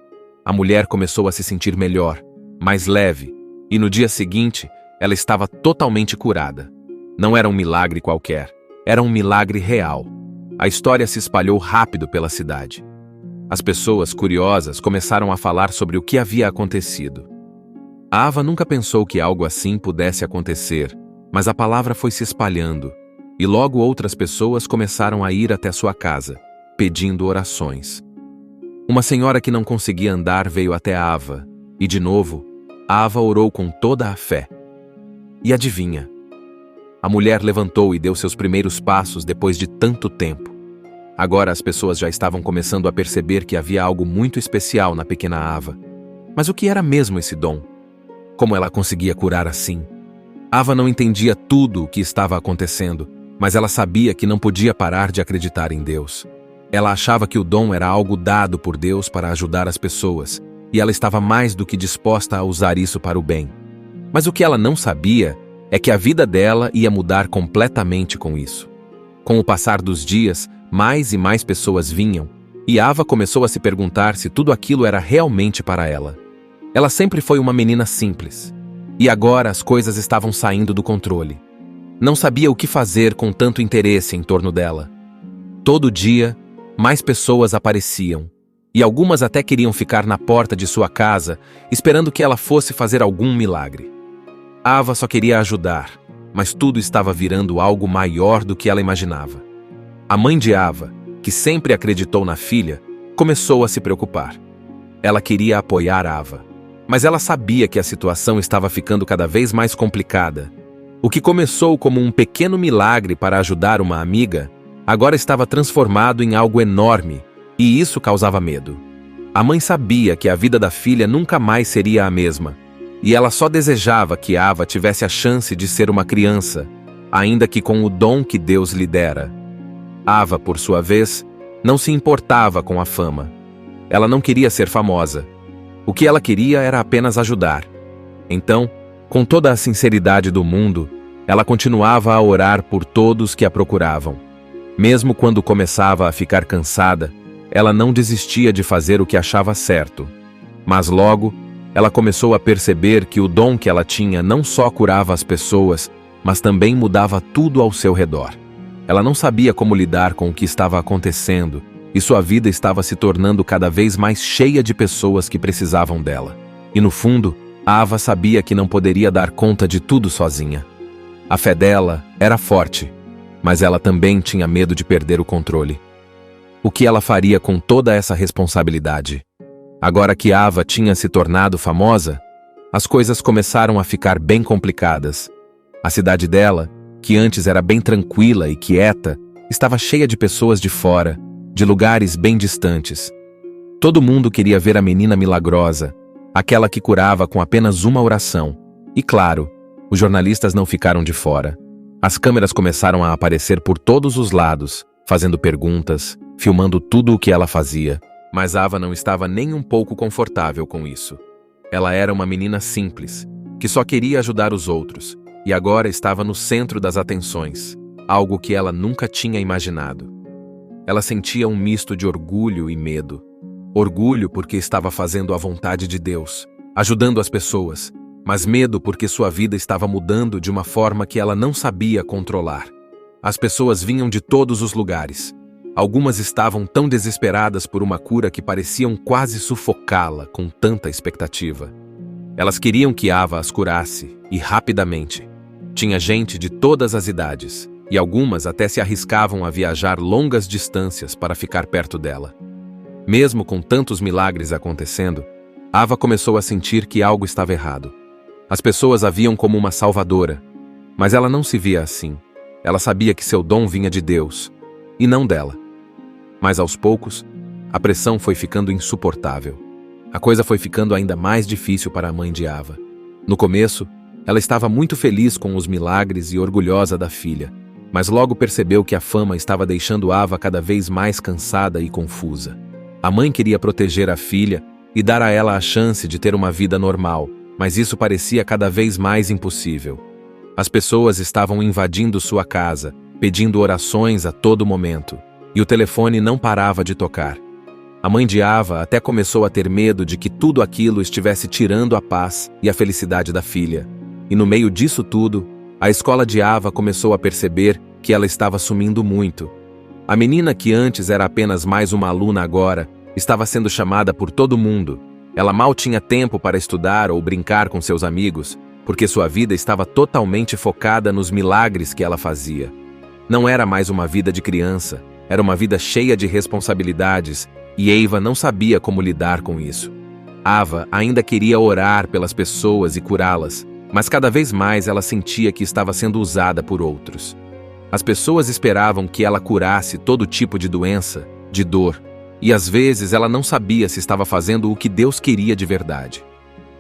A mulher começou a se sentir melhor, mais leve, e no dia seguinte, ela estava totalmente curada. Não era um milagre qualquer, era um milagre real. A história se espalhou rápido pela cidade. As pessoas curiosas começaram a falar sobre o que havia acontecido. Ava nunca pensou que algo assim pudesse acontecer, mas a palavra foi se espalhando, e logo outras pessoas começaram a ir até sua casa, pedindo orações. Uma senhora que não conseguia andar veio até Ava, e de novo, Ava orou com toda a fé. E adivinha? A mulher levantou e deu seus primeiros passos depois de tanto tempo. Agora as pessoas já estavam começando a perceber que havia algo muito especial na pequena Ava. Mas o que era mesmo esse dom? Como ela conseguia curar assim? Ava não entendia tudo o que estava acontecendo, mas ela sabia que não podia parar de acreditar em Deus. Ela achava que o dom era algo dado por Deus para ajudar as pessoas, e ela estava mais do que disposta a usar isso para o bem. Mas o que ela não sabia é que a vida dela ia mudar completamente com isso. Com o passar dos dias, mais e mais pessoas vinham, e Ava começou a se perguntar se tudo aquilo era realmente para ela. Ela sempre foi uma menina simples, e agora as coisas estavam saindo do controle. Não sabia o que fazer com tanto interesse em torno dela. Todo dia, mais pessoas apareciam, e algumas até queriam ficar na porta de sua casa, esperando que ela fosse fazer algum milagre. Ava só queria ajudar, mas tudo estava virando algo maior do que ela imaginava. A mãe de Ava, que sempre acreditou na filha, começou a se preocupar. Ela queria apoiar Ava, mas ela sabia que a situação estava ficando cada vez mais complicada. O que começou como um pequeno milagre para ajudar uma amiga, agora estava transformado em algo enorme, e isso causava medo. A mãe sabia que a vida da filha nunca mais seria a mesma, e ela só desejava que Ava tivesse a chance de ser uma criança, ainda que com o dom que Deus lhe dera. Ava, por sua vez, não se importava com a fama. Ela não queria ser famosa. O que ela queria era apenas ajudar. Então, com toda a sinceridade do mundo, ela continuava a orar por todos que a procuravam. Mesmo quando começava a ficar cansada, ela não desistia de fazer o que achava certo. Mas logo, ela começou a perceber que o dom que ela tinha não só curava as pessoas, mas também mudava tudo ao seu redor. Ela não sabia como lidar com o que estava acontecendo, e sua vida estava se tornando cada vez mais cheia de pessoas que precisavam dela. E no fundo, Ava sabia que não poderia dar conta de tudo sozinha. A fé dela era forte, mas ela também tinha medo de perder o controle. O que ela faria com toda essa responsabilidade? Agora que Ava tinha se tornado famosa, as coisas começaram a ficar bem complicadas. A cidade dela, que antes era bem tranquila e quieta, estava cheia de pessoas de fora, de lugares bem distantes. Todo mundo queria ver a menina milagrosa, aquela que curava com apenas uma oração. E claro, os jornalistas não ficaram de fora. As câmeras começaram a aparecer por todos os lados, fazendo perguntas, filmando tudo o que ela fazia. Mas Ava não estava nem um pouco confortável com isso. Ela era uma menina simples, que só queria ajudar os outros, e agora estava no centro das atenções, algo que ela nunca tinha imaginado. Ela sentia um misto de orgulho e medo. Orgulho porque estava fazendo a vontade de Deus, ajudando as pessoas, mas medo porque sua vida estava mudando de uma forma que ela não sabia controlar. As pessoas vinham de todos os lugares. Algumas estavam tão desesperadas por uma cura que pareciam quase sufocá-la com tanta expectativa. Elas queriam que Ava as curasse, e rapidamente. Tinha gente de todas as idades, e algumas até se arriscavam a viajar longas distâncias para ficar perto dela. Mesmo com tantos milagres acontecendo, Ava começou a sentir que algo estava errado. As pessoas a viam como uma salvadora, mas ela não se via assim. Ela sabia que seu dom vinha de Deus, e não dela. Mas aos poucos, a pressão foi ficando insuportável. A coisa foi ficando ainda mais difícil para a mãe de Ava. No começo, ela estava muito feliz com os milagres e orgulhosa da filha, mas logo percebeu que a fama estava deixando Ava cada vez mais cansada e confusa. A mãe queria proteger a filha e dar a ela a chance de ter uma vida normal, mas isso parecia cada vez mais impossível. As pessoas estavam invadindo sua casa, pedindo orações a todo momento, e o telefone não parava de tocar. A mãe de Ava até começou a ter medo de que tudo aquilo estivesse tirando a paz e a felicidade da filha. E no meio disso tudo, a escola de Ava começou a perceber que ela estava sumindo muito. A menina que antes era apenas mais uma aluna agora, estava sendo chamada por todo mundo. Ela mal tinha tempo para estudar ou brincar com seus amigos, porque sua vida estava totalmente focada nos milagres que ela fazia. Não era mais uma vida de criança, era uma vida cheia de responsabilidades, e Ava não sabia como lidar com isso. Ava ainda queria orar pelas pessoas e curá-las, mas cada vez mais ela sentia que estava sendo usada por outros. As pessoas esperavam que ela curasse todo tipo de doença, de dor, e às vezes ela não sabia se estava fazendo o que Deus queria de verdade.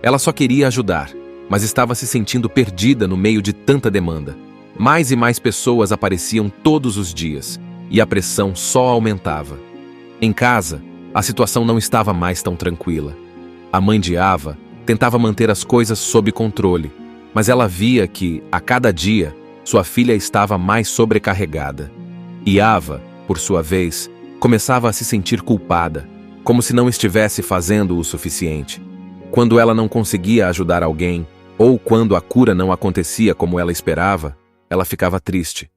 Ela só queria ajudar, mas estava se sentindo perdida no meio de tanta demanda. Mais e mais pessoas apareciam todos os dias, e a pressão só aumentava. Em casa, a situação não estava mais tão tranquila. A mãe de Ava tentava manter as coisas sob controle, mas ela via que, a cada dia, sua filha estava mais sobrecarregada. E Ava, por sua vez, começava a se sentir culpada, como se não estivesse fazendo o suficiente. Quando ela não conseguia ajudar alguém, ou quando a cura não acontecia como ela esperava, ela ficava triste.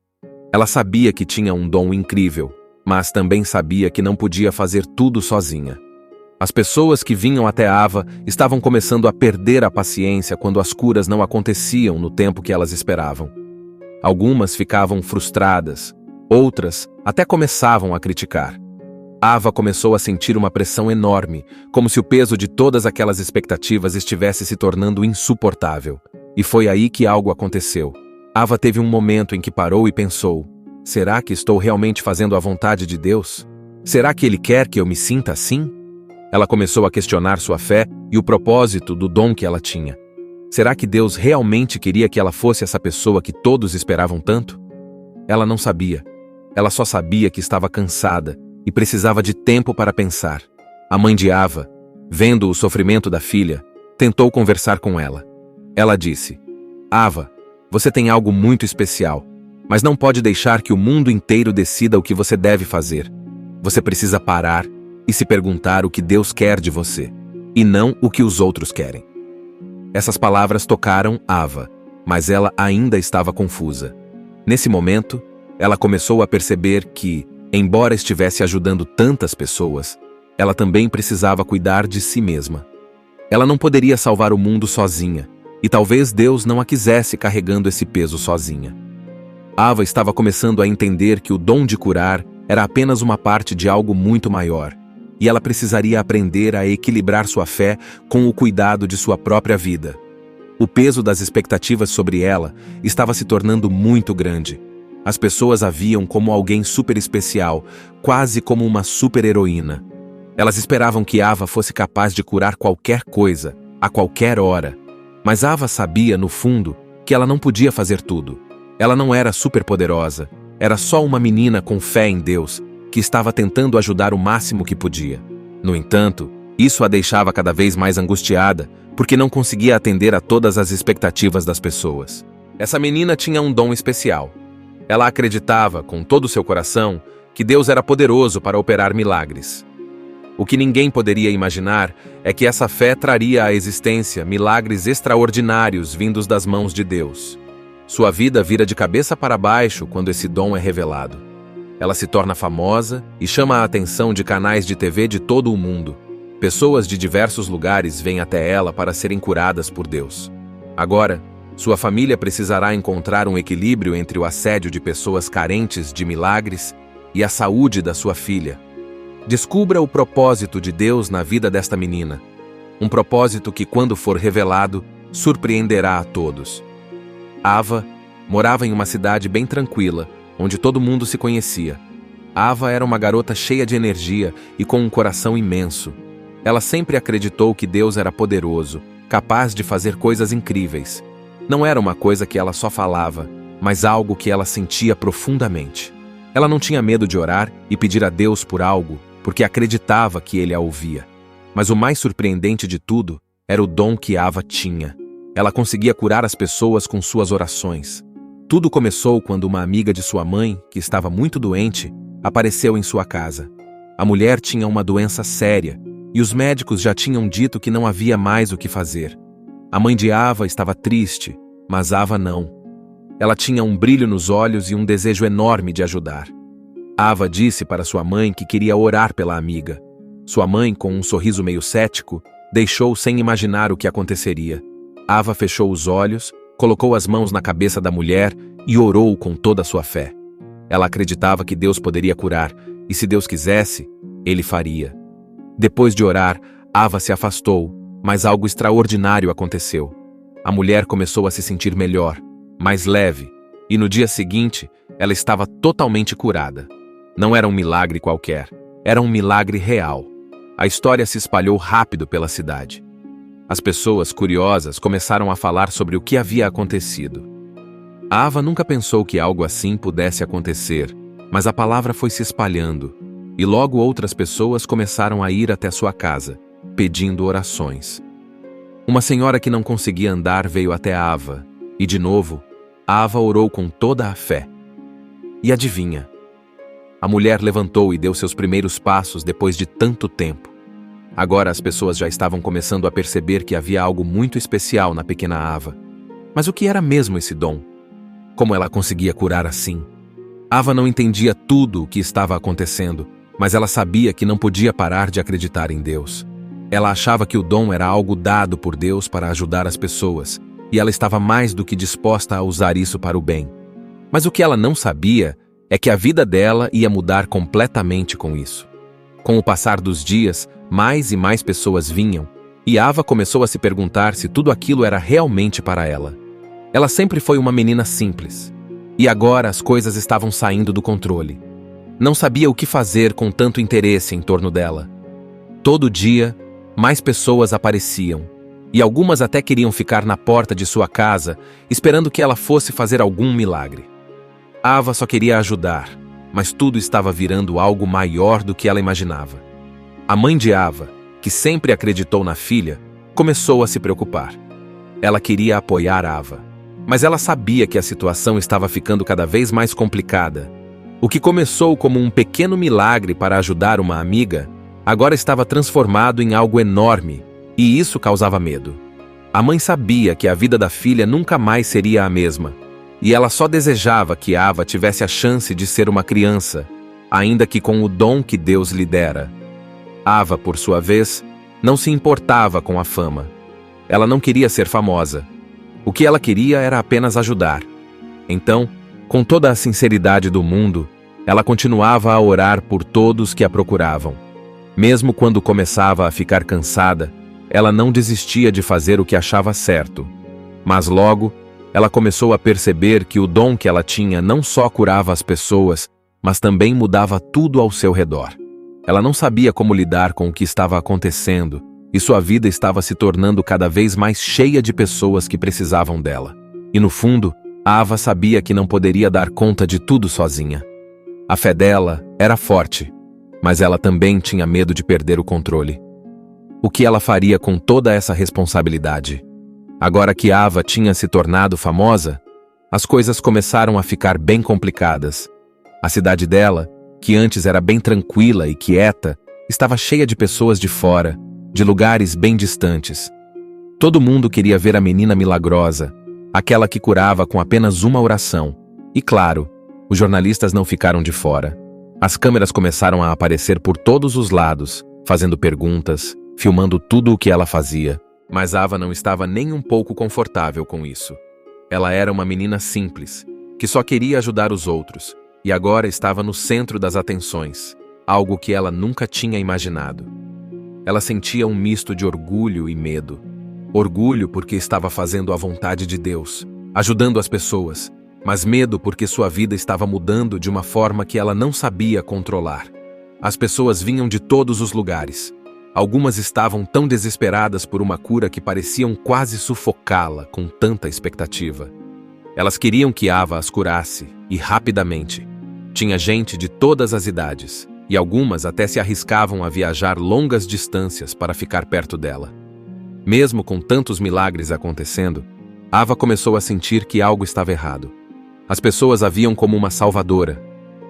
Ela sabia que tinha um dom incrível, mas também sabia que não podia fazer tudo sozinha. As pessoas que vinham até Ava estavam começando a perder a paciência quando as curas não aconteciam no tempo que elas esperavam. Algumas ficavam frustradas, outras até começavam a criticar. Ava começou a sentir uma pressão enorme, como se o peso de todas aquelas expectativas estivesse se tornando insuportável. E foi aí que algo aconteceu. Ava teve um momento em que parou e pensou: será que estou realmente fazendo a vontade de Deus? Será que Ele quer que eu me sinta assim? Ela começou a questionar sua fé e o propósito do dom que ela tinha. Será que Deus realmente queria que ela fosse essa pessoa que todos esperavam tanto? Ela não sabia. Ela só sabia que estava cansada e precisava de tempo para pensar. A mãe de Ava, vendo o sofrimento da filha, tentou conversar com ela. Ela disse: Ava, você tem algo muito especial, mas não pode deixar que o mundo inteiro decida o que você deve fazer. Você precisa parar e se perguntar o que Deus quer de você, e não o que os outros querem. Essas palavras tocaram Ava, mas ela ainda estava confusa. Nesse momento, ela começou a perceber que, embora estivesse ajudando tantas pessoas, ela também precisava cuidar de si mesma. Ela não poderia salvar o mundo sozinha, e talvez Deus não a quisesse carregando esse peso sozinha. Ava estava começando a entender que o dom de curar era apenas uma parte de algo muito maior, e ela precisaria aprender a equilibrar sua fé com o cuidado de sua própria vida. O peso das expectativas sobre ela estava se tornando muito grande. As pessoas a viam como alguém super especial, quase como uma super-heroína. Elas esperavam que Ava fosse capaz de curar qualquer coisa, a qualquer hora. Mas Ava sabia, no fundo, que ela não podia fazer tudo. Ela não era superpoderosa, era só uma menina com fé em Deus, que estava tentando ajudar o máximo que podia. No entanto, isso a deixava cada vez mais angustiada, porque não conseguia atender a todas as expectativas das pessoas. Essa menina tinha um dom especial. Ela acreditava, com todo o seu coração, que Deus era poderoso para operar milagres. O que ninguém poderia imaginar é que essa fé traria à existência milagres extraordinários vindos das mãos de Deus. Sua vida vira de cabeça para baixo quando esse dom é revelado. Ela se torna famosa e chama a atenção de canais de TV de todo o mundo. Pessoas de diversos lugares vêm até ela para serem curadas por Deus. Agora, sua família precisará encontrar um equilíbrio entre o assédio de pessoas carentes de milagres e a saúde da sua filha. Descubra o propósito de Deus na vida desta menina. Um propósito que, quando for revelado, surpreenderá a todos. Ava morava em uma cidade bem tranquila, onde todo mundo se conhecia. Ava era uma garota cheia de energia e com um coração imenso. Ela sempre acreditou que Deus era poderoso, capaz de fazer coisas incríveis. Não era uma coisa que ela só falava, mas algo que ela sentia profundamente. Ela não tinha medo de orar e pedir a Deus por algo, porque acreditava que Ele a ouvia. Mas o mais surpreendente de tudo era o dom que Ava tinha. Ela conseguia curar as pessoas com suas orações. Tudo começou quando uma amiga de sua mãe, que estava muito doente, apareceu em sua casa. A mulher tinha uma doença séria, e os médicos já tinham dito que não havia mais o que fazer. A mãe de Ava estava triste, mas Ava não. Ela tinha um brilho nos olhos e um desejo enorme de ajudar. Ava disse para sua mãe que queria orar pela amiga. Sua mãe, com um sorriso meio cético, deixou sem imaginar o que aconteceria. Ava fechou os olhos, colocou as mãos na cabeça da mulher e orou com toda a sua fé. Ela acreditava que Deus poderia curar, e se Deus quisesse, Ele faria. Depois de orar, Ava se afastou, mas algo extraordinário aconteceu. A mulher começou a se sentir melhor, mais leve, e no dia seguinte, ela estava totalmente curada. Não era um milagre qualquer, era um milagre real. A história se espalhou rápido pela cidade. As pessoas curiosas começaram a falar sobre o que havia acontecido. Ava nunca pensou que algo assim pudesse acontecer, mas a palavra foi se espalhando, e logo outras pessoas começaram a ir até sua casa, pedindo orações. Uma senhora que não conseguia andar veio até Ava E de novo, Ava orou com toda a fé. E adivinha? A mulher levantou e deu seus primeiros passos depois de tanto tempo. Agora as pessoas já estavam começando a perceber que havia algo muito especial na pequena Ava. Mas o que era mesmo esse dom? Como ela conseguia curar assim? Ava não entendia tudo o que estava acontecendo, mas ela sabia que não podia parar de acreditar em Deus. Ela achava que o dom era algo dado por Deus para ajudar as pessoas, e ela estava mais do que disposta a usar isso para o bem. Mas o que ela não sabia é que a vida dela ia mudar completamente com isso. Com o passar dos dias, mais e mais pessoas vinham, e Ava começou a se perguntar se tudo aquilo era realmente para ela. Ela sempre foi uma menina simples, e agora as coisas estavam saindo do controle. Não sabia o que fazer com tanto interesse em torno dela. Todo dia, mais pessoas apareciam, e algumas até queriam ficar na porta de sua casa, esperando que ela fosse fazer algum milagre. Ava só queria ajudar, mas tudo estava virando algo maior do que ela imaginava. A mãe de Ava, que sempre acreditou na filha, começou a se preocupar. Ela queria apoiar Ava, mas ela sabia que a situação estava ficando cada vez mais complicada. O que começou como um pequeno milagre para ajudar uma amiga, agora estava transformado em algo enorme, e isso causava medo. A mãe sabia que a vida da filha nunca mais seria a mesma, e ela só desejava que Ava tivesse a chance de ser uma criança, ainda que com o dom que Deus lhe dera. Ava, por sua vez, não se importava com a fama. Ela não queria ser famosa. O que ela queria era apenas ajudar. Então, com toda a sinceridade do mundo, ela continuava a orar por todos que a procuravam. Mesmo quando começava a ficar cansada, ela não desistia de fazer o que achava certo. Mas logo, ela começou a perceber que o dom que ela tinha não só curava as pessoas, mas também mudava tudo ao seu redor. Ela não sabia como lidar com o que estava acontecendo, e sua vida estava se tornando cada vez mais cheia de pessoas que precisavam dela. E no fundo, Ava sabia que não poderia dar conta de tudo sozinha. A fé dela era forte, mas ela também tinha medo de perder o controle. O que ela faria com toda essa responsabilidade? Agora que Ava tinha se tornado famosa, as coisas começaram a ficar bem complicadas. A cidade dela, que antes era bem tranquila e quieta, estava cheia de pessoas de fora, de lugares bem distantes. Todo mundo queria ver a menina milagrosa, aquela que curava com apenas uma oração. E claro, os jornalistas não ficaram de fora. As câmeras começaram a aparecer por todos os lados, fazendo perguntas, filmando tudo o que ela fazia. Mas Ava não estava nem um pouco confortável com isso. Ela era uma menina simples, que só queria ajudar os outros, e agora estava no centro das atenções, algo que ela nunca tinha imaginado. Ela sentia um misto de orgulho e medo. Orgulho porque estava fazendo a vontade de Deus, ajudando as pessoas, mas medo porque sua vida estava mudando de uma forma que ela não sabia controlar. As pessoas vinham de todos os lugares. Algumas estavam tão desesperadas por uma cura que pareciam quase sufocá-la com tanta expectativa. Elas queriam que Ava as curasse, e rapidamente. Tinha gente de todas as idades, e algumas até se arriscavam a viajar longas distâncias para ficar perto dela. Mesmo com tantos milagres acontecendo, Ava começou a sentir que algo estava errado. As pessoas a viam como uma salvadora,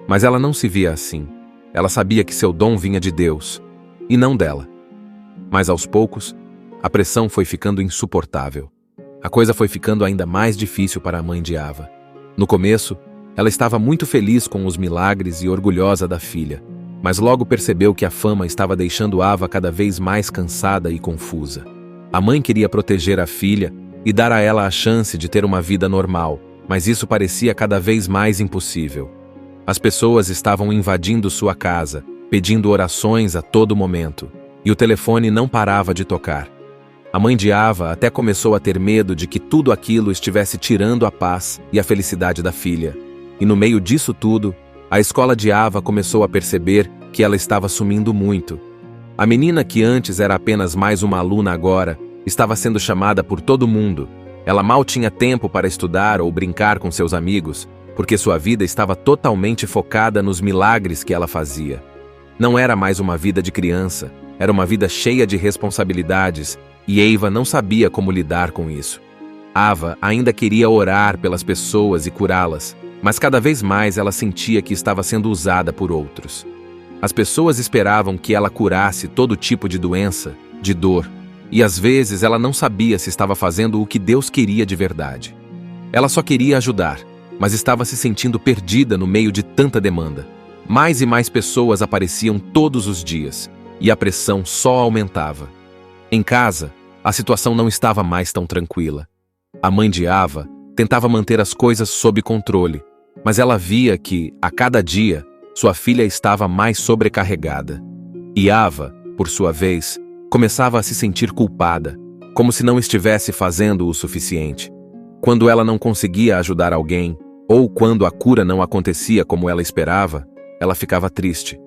mas ela não se via assim. Ela sabia que seu dom vinha de Deus, e não dela. Mas aos poucos, a pressão foi ficando insuportável. A coisa foi ficando ainda mais difícil para a mãe de Ava. No começo, ela estava muito feliz com os milagres e orgulhosa da filha, mas logo percebeu que a fama estava deixando Ava cada vez mais cansada e confusa. A mãe queria proteger a filha e dar a ela a chance de ter uma vida normal, mas isso parecia cada vez mais impossível. As pessoas estavam invadindo sua casa, pedindo orações a todo momento, e o telefone não parava de tocar. A mãe de Ava até começou a ter medo de que tudo aquilo estivesse tirando a paz e a felicidade da filha. E no meio disso tudo, a escola de Ava começou a perceber que ela estava sumindo muito. A menina que antes era apenas mais uma aluna agora, estava sendo chamada por todo mundo. Ela mal tinha tempo para estudar ou brincar com seus amigos, porque sua vida estava totalmente focada nos milagres que ela fazia. Não era mais uma vida de criança, era uma vida cheia de responsabilidades, e Ava não sabia como lidar com isso. Ava ainda queria orar pelas pessoas e curá-las, mas cada vez mais ela sentia que estava sendo usada por outros. As pessoas esperavam que ela curasse todo tipo de doença, de dor, e às vezes ela não sabia se estava fazendo o que Deus queria de verdade. Ela só queria ajudar, mas estava se sentindo perdida no meio de tanta demanda. Mais e mais pessoas apareciam todos os dias, e a pressão só aumentava. Em casa, a situação não estava mais tão tranquila. A mãe de Ava tentava manter as coisas sob controle, mas ela via que, a cada dia, sua filha estava mais sobrecarregada. E Ava, por sua vez, começava a se sentir culpada, como se não estivesse fazendo o suficiente. Quando ela não conseguia ajudar alguém, ou quando a cura não acontecia como ela esperava, ela ficava triste.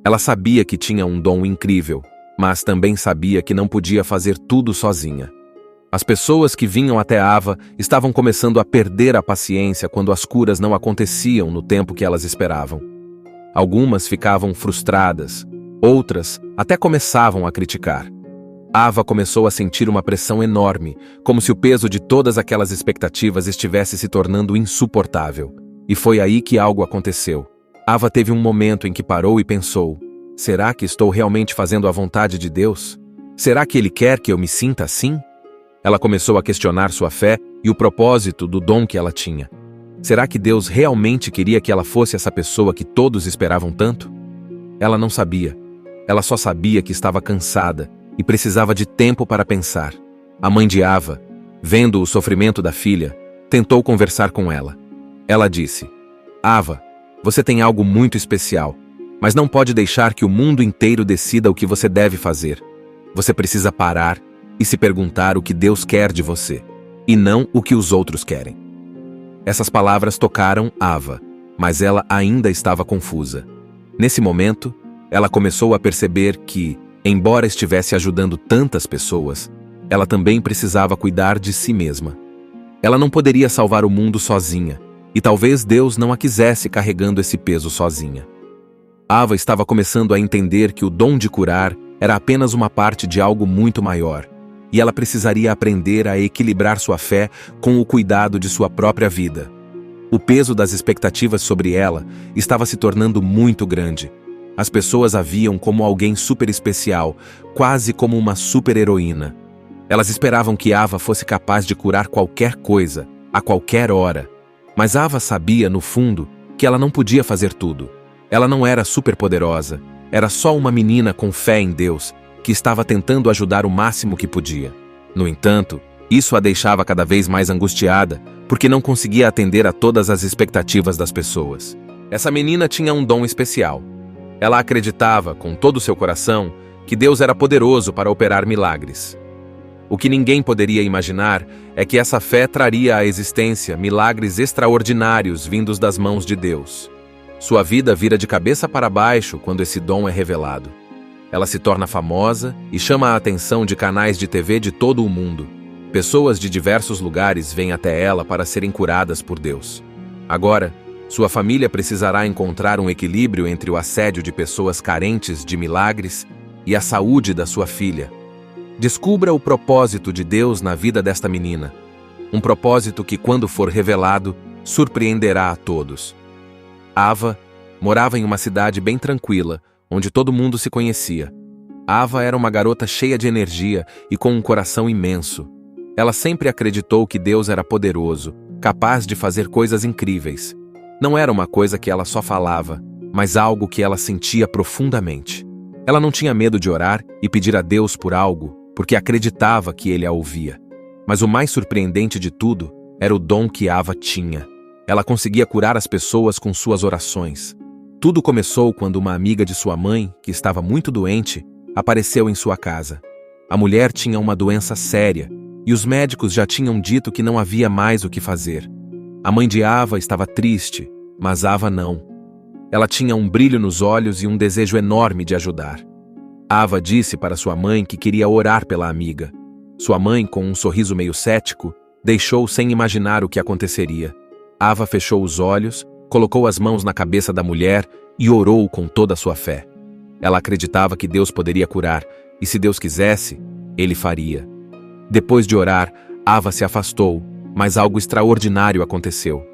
Ela sabia que tinha um dom incrível, mas também sabia que não podia fazer tudo sozinha. As pessoas que vinham até Ava estavam começando a perder a paciência quando as curas não aconteciam no tempo que elas esperavam. Algumas ficavam frustradas, outras até começavam a criticar. Ava começou a sentir uma pressão enorme, como se o peso de todas aquelas expectativas estivesse se tornando insuportável. E foi aí que algo aconteceu. Ava teve um momento em que parou e pensou: será que estou realmente fazendo a vontade de Deus? Será que Ele quer que eu me sinta assim? Ela começou a questionar sua fé e o propósito do dom que ela tinha. Será que Deus realmente queria que ela fosse essa pessoa que todos esperavam tanto? Ela não sabia. Ela só sabia que estava cansada e precisava de tempo para pensar. A mãe de Ava, vendo o sofrimento da filha, tentou conversar com ela. Ela disse: Ava, você tem algo muito especial, mas não pode deixar que o mundo inteiro decida o que você deve fazer. Você precisa parar e se perguntar o que Deus quer de você, e não o que os outros querem. Essas palavras tocaram Ava, mas ela ainda estava confusa. Nesse momento, ela começou a perceber que, embora estivesse ajudando tantas pessoas, ela também precisava cuidar de si mesma. Ela não poderia salvar o mundo sozinha, e talvez Deus não a quisesse carregando esse peso sozinha. Ava estava começando a entender que o dom de curar era apenas uma parte de algo muito maior, e ela precisaria aprender a equilibrar sua fé com o cuidado de sua própria vida. O peso das expectativas sobre ela estava se tornando muito grande. As pessoas a viam como alguém super especial, quase como uma super-heroína. Elas esperavam que Ava fosse capaz de curar qualquer coisa, a qualquer hora. Mas Ava sabia, no fundo, que ela não podia fazer tudo. Ela não era superpoderosa, era só uma menina com fé em Deus, que estava tentando ajudar o máximo que podia. No entanto, isso a deixava cada vez mais angustiada, porque não conseguia atender a todas as expectativas das pessoas. Essa menina tinha um dom especial. Ela acreditava, com todo o seu coração, que Deus era poderoso para operar milagres. O que ninguém poderia imaginar é que essa fé traria à existência milagres extraordinários vindos das mãos de Deus. Sua vida vira de cabeça para baixo quando esse dom é revelado. Ela se torna famosa e chama a atenção de canais de TV de todo o mundo. Pessoas de diversos lugares vêm até ela para serem curadas por Deus. Agora, sua família precisará encontrar um equilíbrio entre o assédio de pessoas carentes de milagres e a saúde da sua filha. Descubra o propósito de Deus na vida desta menina. Um propósito que, quando for revelado, surpreenderá a todos. Ava morava em uma cidade bem tranquila, onde todo mundo se conhecia. Ava era uma garota cheia de energia e com um coração imenso. Ela sempre acreditou que Deus era poderoso, capaz de fazer coisas incríveis. Não era uma coisa que ela só falava, mas algo que ela sentia profundamente. Ela não tinha medo de orar e pedir a Deus por algo, porque acreditava que Ele a ouvia. Mas o mais surpreendente de tudo era o dom que Ava tinha. Ela conseguia curar as pessoas com suas orações. Tudo começou quando uma amiga de sua mãe, que estava muito doente, apareceu em sua casa. A mulher tinha uma doença séria, e os médicos já tinham dito que não havia mais o que fazer. A mãe de Ava estava triste, mas Ava não. Ela tinha um brilho nos olhos e um desejo enorme de ajudar. Ava disse para sua mãe que queria orar pela amiga. Sua mãe, com um sorriso meio cético, deixou sem imaginar o que aconteceria. Ava fechou os olhos, colocou as mãos na cabeça da mulher e orou com toda a sua fé. Ela acreditava que Deus poderia curar, e se Deus quisesse, Ele faria. Depois de orar, Ava se afastou, mas algo extraordinário aconteceu.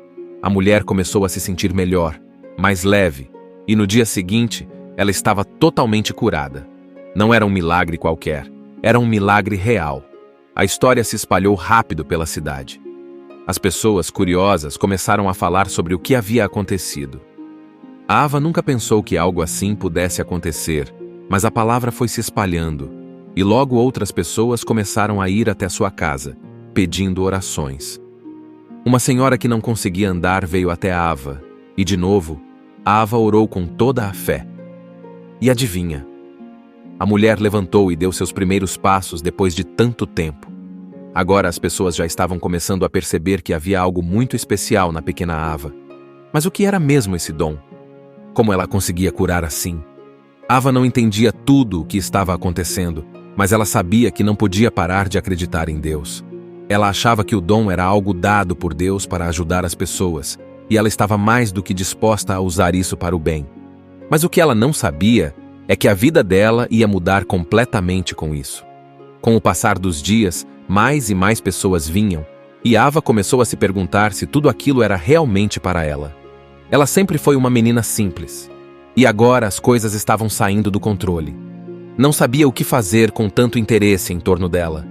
A mulher começou a se sentir melhor, mais leve, e no dia seguinte, ela estava totalmente curada. Não era um milagre qualquer, era um milagre real. A história se espalhou rápido pela cidade. As pessoas curiosas começaram a falar sobre o que havia acontecido. Ava nunca pensou que algo assim pudesse acontecer, mas a palavra foi se espalhando, e logo outras pessoas começaram a ir até sua casa, pedindo orações. Uma senhora que não conseguia andar veio até Ava, e de novo, Ava orou com toda a fé. E adivinha? A mulher levantou e deu seus primeiros passos depois de tanto tempo. Agora as pessoas já estavam começando a perceber que havia algo muito especial na pequena Ava. Mas o que era mesmo esse dom? Como ela conseguia curar assim? Ava não entendia tudo o que estava acontecendo, mas ela sabia que não podia parar de acreditar em Deus. Ela achava que o dom era algo dado por Deus para ajudar as pessoas, e ela estava mais do que disposta a usar isso para o bem. Mas o que ela não sabia é que a vida dela ia mudar completamente com isso. Com o passar dos dias, mais e mais pessoas vinham, e Ava começou a se perguntar se tudo aquilo era realmente para ela. Ela sempre foi uma menina simples, e agora as coisas estavam saindo do controle. Não sabia o que fazer com tanto interesse em torno dela.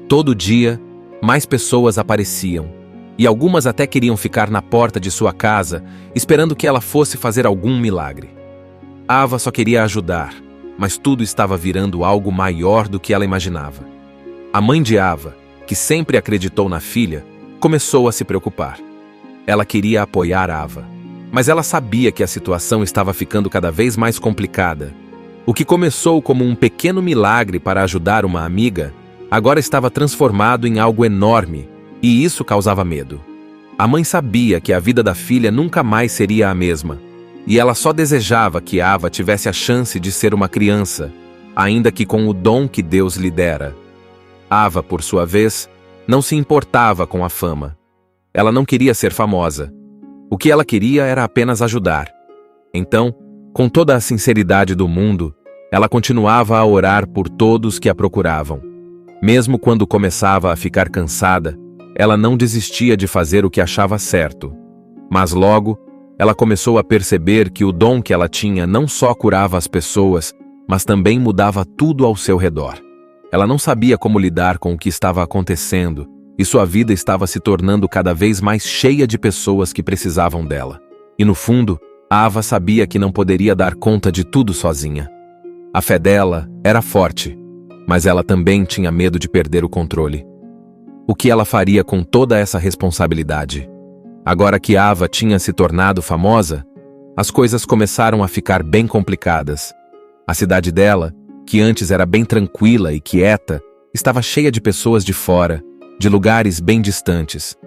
Todo dia, mais pessoas apareciam, e algumas até queriam ficar na porta de sua casa, esperando que ela fosse fazer algum milagre. Ava só queria ajudar, mas tudo estava virando algo maior do que ela imaginava. A mãe de Ava, que sempre acreditou na filha, começou a se preocupar. Ela queria apoiar Ava, mas ela sabia que a situação estava ficando cada vez mais complicada. O que começou como um pequeno milagre para ajudar uma amiga, agora estava transformado em algo enorme, e isso causava medo. A mãe sabia que a vida da filha nunca mais seria a mesma, e ela só desejava que Ava tivesse a chance de ser uma criança, ainda que com o dom que Deus lhe dera. Ava, por sua vez, não se importava com a fama. Ela não queria ser famosa. O que ela queria era apenas ajudar. Então, com toda a sinceridade do mundo, ela continuava a orar por todos que a procuravam. Mesmo quando começava a ficar cansada, ela não desistia de fazer o que achava certo. Mas logo, ela começou a perceber que o dom que ela tinha não só curava as pessoas, mas também mudava tudo ao seu redor. Ela não sabia como lidar com o que estava acontecendo, e sua vida estava se tornando cada vez mais cheia de pessoas que precisavam dela. E no fundo, Ava sabia que não poderia dar conta de tudo sozinha. A fé dela era forte, mas ela também tinha medo de perder o controle. O que ela faria com toda essa responsabilidade? Agora que Ava tinha se tornado famosa, as coisas começaram a ficar bem complicadas. A cidade dela, que antes era bem tranquila e quieta, estava cheia de pessoas de fora, de lugares bem distantes.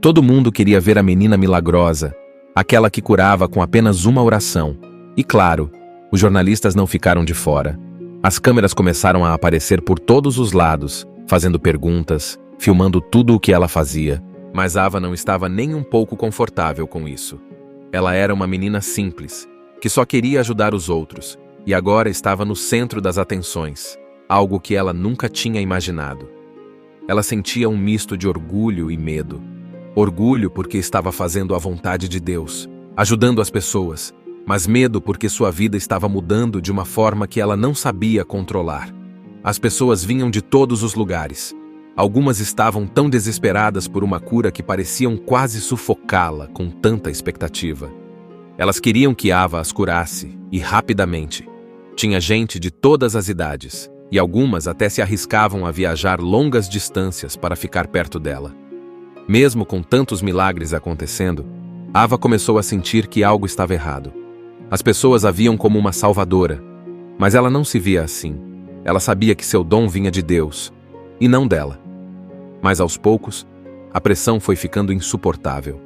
Todo mundo queria ver a menina milagrosa, aquela que curava com apenas uma oração. E claro, os jornalistas não ficaram de fora. As câmeras começaram a aparecer por todos os lados, fazendo perguntas, filmando tudo o que ela fazia. Mas Ava não estava nem um pouco confortável com isso. Ela era uma menina simples, que só queria ajudar os outros, e agora estava no centro das atenções, algo que ela nunca tinha imaginado. Ela sentia um misto de orgulho e medo. Orgulho porque estava fazendo a vontade de Deus, ajudando as pessoas, mas medo porque sua vida estava mudando de uma forma que ela não sabia controlar. As pessoas vinham de todos os lugares. Algumas estavam tão desesperadas por uma cura que pareciam quase sufocá-la com tanta expectativa. Elas queriam que Ava as curasse, e rapidamente. Tinha gente de todas as idades, e algumas até se arriscavam a viajar longas distâncias para ficar perto dela. Mesmo com tantos milagres acontecendo, Ava começou a sentir que algo estava errado. As pessoas a viam como uma salvadora, mas ela não se via assim. Ela sabia que seu dom vinha de Deus, e não dela. Mas aos poucos, a pressão foi ficando insuportável.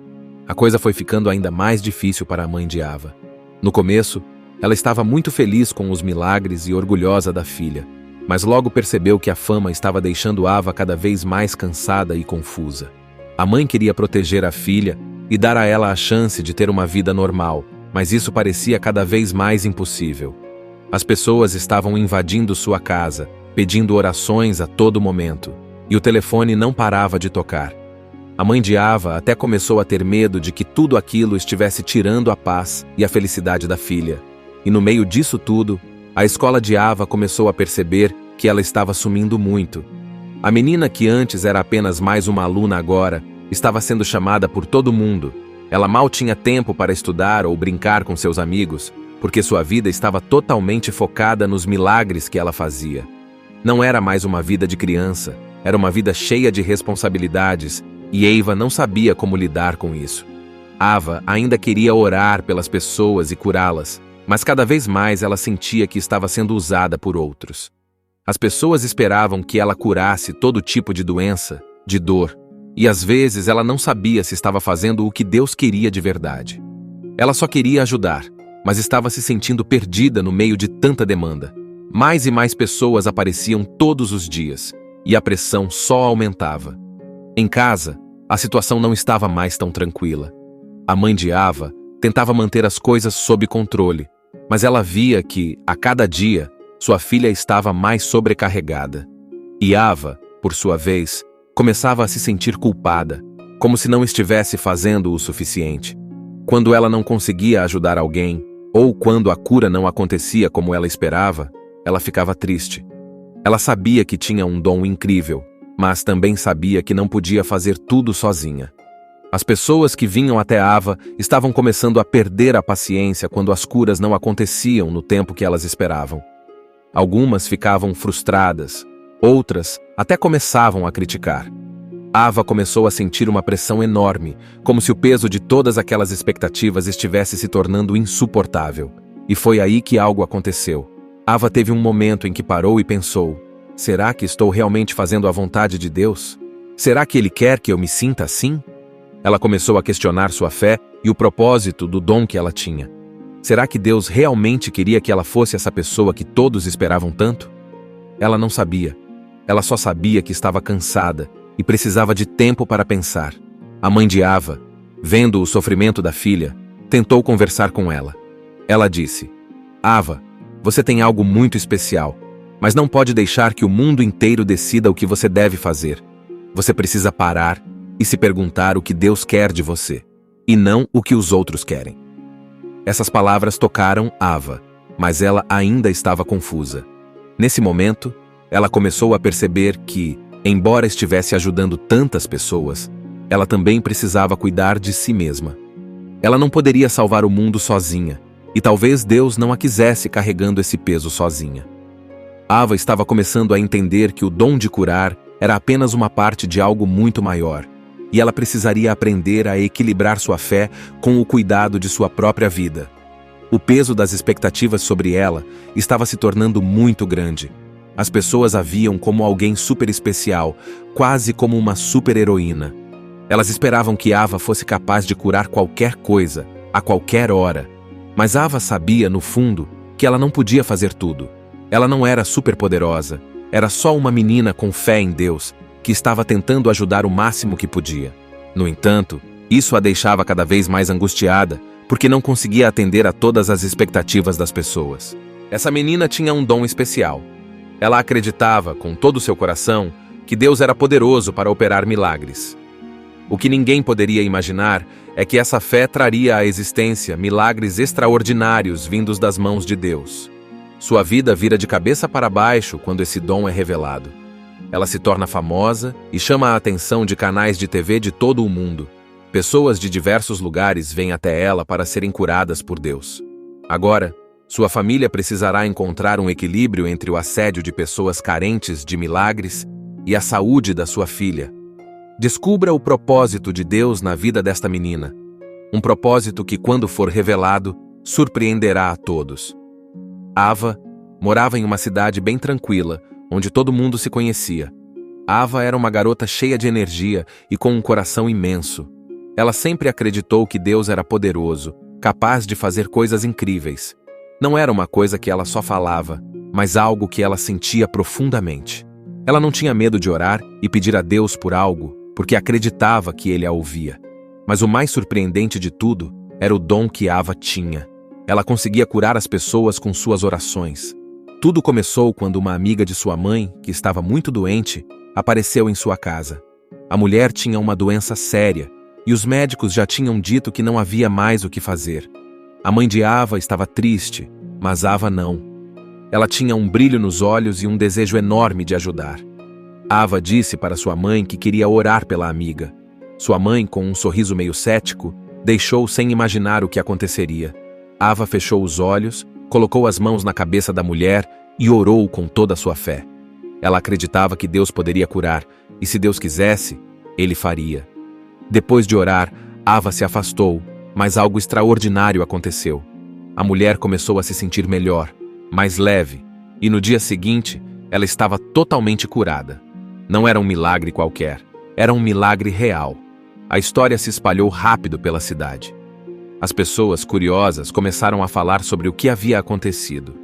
A coisa foi ficando ainda mais difícil para a mãe de Ava. No começo, ela estava muito feliz com os milagres e orgulhosa da filha, mas logo percebeu que a fama estava deixando Ava cada vez mais cansada e confusa. A mãe queria proteger a filha e dar a ela a chance de ter uma vida normal, mas isso parecia cada vez mais impossível. As pessoas estavam invadindo sua casa, pedindo orações a todo momento. e o telefone não parava de tocar. A mãe de Ava até começou a ter medo de que tudo aquilo estivesse tirando a paz e a felicidade da filha. E no meio disso tudo, a escola de Ava começou a perceber que ela estava sumindo muito. A menina que antes era apenas mais uma aluna agora, estava sendo chamada por todo mundo. Ela mal tinha tempo para estudar ou brincar com seus amigos, porque sua vida estava totalmente focada nos milagres que ela fazia. Não era mais uma vida de criança, era uma vida cheia de responsabilidades, e Eiva não sabia como lidar com isso. Ava ainda queria orar pelas pessoas e curá-las, mas cada vez mais ela sentia que estava sendo usada por outros. As pessoas esperavam que ela curasse todo tipo de doença, de dor, e às vezes ela não sabia se estava fazendo o que Deus queria de verdade. Ela só queria ajudar, mas estava se sentindo perdida no meio de tanta demanda. Mais e mais pessoas apareciam todos os dias, e a pressão só aumentava. Em casa, a situação não estava mais tão tranquila. A mãe de Ava tentava manter as coisas sob controle, mas ela via que, a cada dia, sua filha estava mais sobrecarregada. E Ava, por sua vez, começava a se sentir culpada, como se não estivesse fazendo o suficiente. Quando ela não conseguia ajudar alguém, ou quando a cura não acontecia como ela esperava, ela ficava triste. Ela sabia que tinha um dom incrível, mas também sabia que não podia fazer tudo sozinha. As pessoas que vinham até Ava estavam começando a perder a paciência quando as curas não aconteciam no tempo que elas esperavam. Algumas ficavam frustradas, outras até começavam a criticar. Ava começou a sentir uma pressão enorme, como se o peso de todas aquelas expectativas estivesse se tornando insuportável. E foi aí que algo aconteceu. Ava teve um momento em que parou e pensou: será que estou realmente fazendo a vontade de Deus? Será que Ele quer que eu me sinta assim? Ela começou a questionar sua fé e o propósito do dom que ela tinha. Será que Deus realmente queria que ela fosse essa pessoa que todos esperavam tanto? Ela não sabia. Ela só sabia que estava cansada e precisava de tempo para pensar. A mãe de Ava, vendo o sofrimento da filha, tentou conversar com ela. Ela disse: Ava, você tem algo muito especial, mas não pode deixar que o mundo inteiro decida o que você deve fazer. Você precisa parar e se perguntar o que Deus quer de você, e não o que os outros querem. Essas palavras tocaram Ava, mas ela ainda estava confusa. Nesse momento, ela começou a perceber que, embora estivesse ajudando tantas pessoas, ela também precisava cuidar de si mesma. Ela não poderia salvar o mundo sozinha, e talvez Deus não a quisesse carregando esse peso sozinha. Ava estava começando a entender que o dom de curar era apenas uma parte de algo muito maior, e ela precisaria aprender a equilibrar sua fé com o cuidado de sua própria vida. O peso das expectativas sobre ela estava se tornando muito grande. As pessoas a viam como alguém super especial, quase como uma super-heroína. Elas esperavam que Ava fosse capaz de curar qualquer coisa, a qualquer hora. Mas Ava sabia, no fundo, que ela não podia fazer tudo. Ela não era superpoderosa, era só uma menina com fé em Deus, que estava tentando ajudar o máximo que podia. No entanto, isso a deixava cada vez mais angustiada, porque não conseguia atender a todas as expectativas das pessoas. Essa menina tinha um dom especial. Ela acreditava, com todo o seu coração, que Deus era poderoso para operar milagres. O que ninguém poderia imaginar é que essa fé traria à existência milagres extraordinários vindos das mãos de Deus. Sua vida vira de cabeça para baixo quando esse dom é revelado. Ela se torna famosa e chama a atenção de canais de TV de todo o mundo. Pessoas de diversos lugares vêm até ela para serem curadas por Deus. Agora, sua família precisará encontrar um equilíbrio entre o assédio de pessoas carentes de milagres e a saúde da sua filha. Descubra o propósito de Deus na vida desta menina. Um propósito que, quando for revelado, surpreenderá a todos. Ava morava em uma cidade bem tranquila, onde todo mundo se conhecia. Ava era uma garota cheia de energia e com um coração imenso. Ela sempre acreditou que Deus era poderoso, capaz de fazer coisas incríveis. Não era uma coisa que ela só falava, mas algo que ela sentia profundamente. Ela não tinha medo de orar e pedir a Deus por algo, porque acreditava que Ele a ouvia. Mas o mais surpreendente de tudo era o dom que Ava tinha. Ela conseguia curar as pessoas com suas orações. Tudo começou quando uma amiga de sua mãe, que estava muito doente, apareceu em sua casa. A mulher tinha uma doença séria e os médicos já tinham dito que não havia mais o que fazer. A mãe de Ava estava triste, mas Ava não. Ela tinha um brilho nos olhos e um desejo enorme de ajudar. Ava disse para sua mãe que queria orar pela amiga. Sua mãe, com um sorriso meio cético, deixou sem imaginar o que aconteceria. Ava fechou os olhos, colocou as mãos na cabeça da mulher e orou com toda a sua fé. Ela acreditava que Deus poderia curar, e se Deus quisesse, Ele faria. Depois de orar, Ava se afastou, mas algo extraordinário aconteceu. A mulher começou a se sentir melhor, mais leve, e no dia seguinte, ela estava totalmente curada. Não era um milagre qualquer, era um milagre real. A história se espalhou rápido pela cidade. As pessoas, curiosas, começaram a falar sobre o que havia acontecido.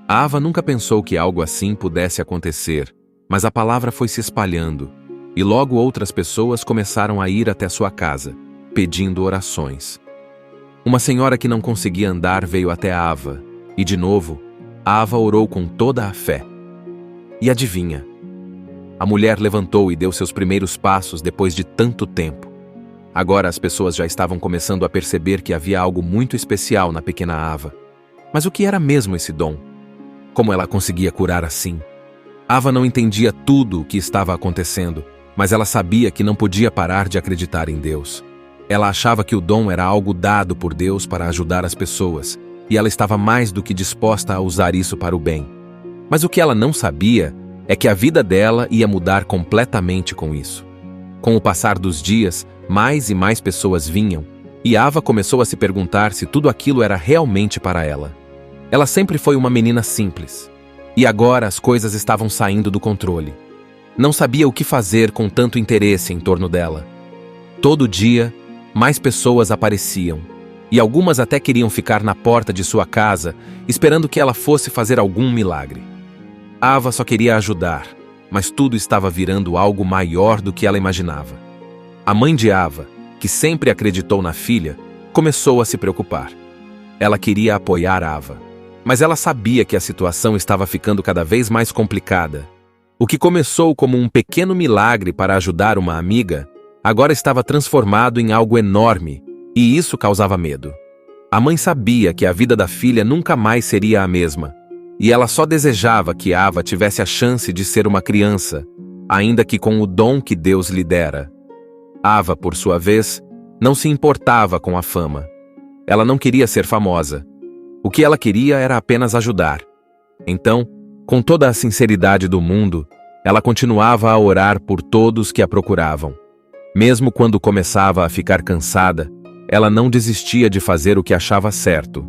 Ava nunca pensou que algo assim pudesse acontecer, mas a palavra foi se espalhando, e logo outras pessoas começaram a ir até sua casa, pedindo orações. Uma senhora que não conseguia andar veio até Ava, e de novo, Ava orou com toda a fé. E adivinha? A mulher levantou e deu seus primeiros passos depois de tanto tempo. Agora as pessoas já estavam começando a perceber que havia algo muito especial na pequena Ava. Mas o que era mesmo esse dom? Como ela conseguia curar assim? Ava não entendia tudo o que estava acontecendo, mas ela sabia que não podia parar de acreditar em Deus. Ela achava que o dom era algo dado por Deus para ajudar as pessoas, e ela estava mais do que disposta a usar isso para o bem. Mas o que ela não sabia é que a vida dela ia mudar completamente com isso. Com o passar dos dias, mais e mais pessoas vinham, e Ava começou a se perguntar se tudo aquilo era realmente para ela. Ela sempre foi uma menina simples, e agora as coisas estavam saindo do controle. Não sabia o que fazer com tanto interesse em torno dela. Todo dia, mais pessoas apareciam, e algumas até queriam ficar na porta de sua casa, esperando que ela fosse fazer algum milagre. Ava só queria ajudar, mas tudo estava virando algo maior do que ela imaginava. A mãe de Ava, que sempre acreditou na filha, começou a se preocupar. Ela queria apoiar Ava, mas ela sabia que a situação estava ficando cada vez mais complicada. O que começou como um pequeno milagre para ajudar uma amiga, agora estava transformado em algo enorme, e isso causava medo. A mãe sabia que a vida da filha nunca mais seria a mesma, e ela só desejava que Ava tivesse a chance de ser uma criança, ainda que com o dom que Deus lhe dera. Ava, por sua vez, não se importava com a fama. Ela não queria ser famosa. O que ela queria era apenas ajudar. Então, com toda a sinceridade do mundo, ela continuava a orar por todos que a procuravam. Mesmo quando começava a ficar cansada, ela não desistia de fazer o que achava certo.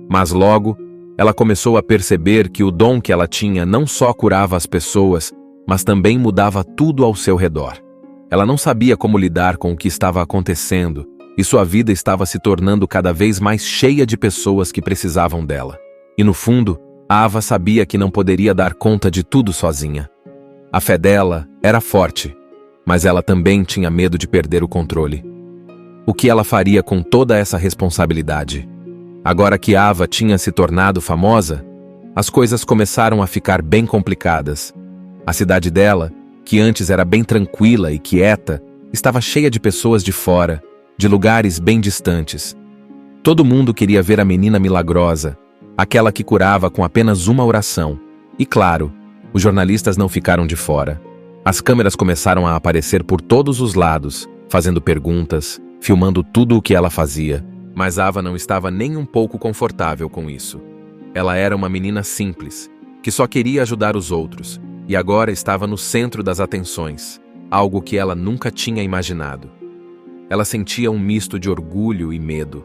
Mas logo, ela começou a perceber que o dom que ela tinha não só curava as pessoas, mas também mudava tudo ao seu redor. Ela não sabia como lidar com o que estava acontecendo, e sua vida estava se tornando cada vez mais cheia de pessoas que precisavam dela. E no fundo, Ava sabia que não poderia dar conta de tudo sozinha. A fé dela era forte, mas ela também tinha medo de perder o controle. O que ela faria com toda essa responsabilidade? Agora que Ava tinha se tornado famosa, as coisas começaram a ficar bem complicadas. A cidade dela, que antes era bem tranquila e quieta, estava cheia de pessoas de fora, de lugares bem distantes. Todo mundo queria ver a menina milagrosa, aquela que curava com apenas uma oração. E claro, os jornalistas não ficaram de fora. As câmeras começaram a aparecer por todos os lados, fazendo perguntas, filmando tudo o que ela fazia. Mas Ava não estava nem um pouco confortável com isso. Ela era uma menina simples, que só queria ajudar os outros, e agora estava no centro das atenções, algo que ela nunca tinha imaginado. Ela sentia um misto de orgulho e medo.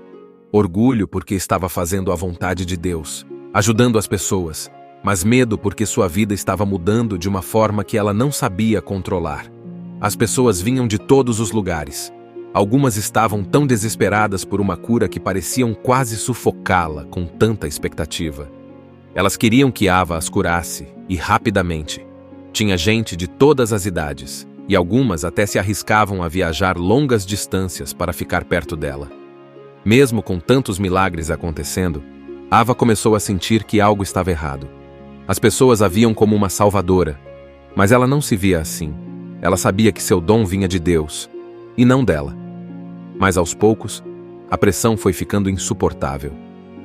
Orgulho porque estava fazendo a vontade de Deus, ajudando as pessoas, mas medo porque sua vida estava mudando de uma forma que ela não sabia controlar. As pessoas vinham de todos os lugares. Algumas estavam tão desesperadas por uma cura que pareciam quase sufocá-la com tanta expectativa. Elas queriam que Ava as curasse, e rapidamente. Tinha gente de todas as idades, e algumas até se arriscavam a viajar longas distâncias para ficar perto dela. Mesmo com tantos milagres acontecendo, Ava começou a sentir que algo estava errado. As pessoas a viam como uma salvadora, Mas ela não se via assim. Ela sabia que seu dom vinha de Deus, e não dela. Mas aos poucos, a pressão foi ficando insuportável.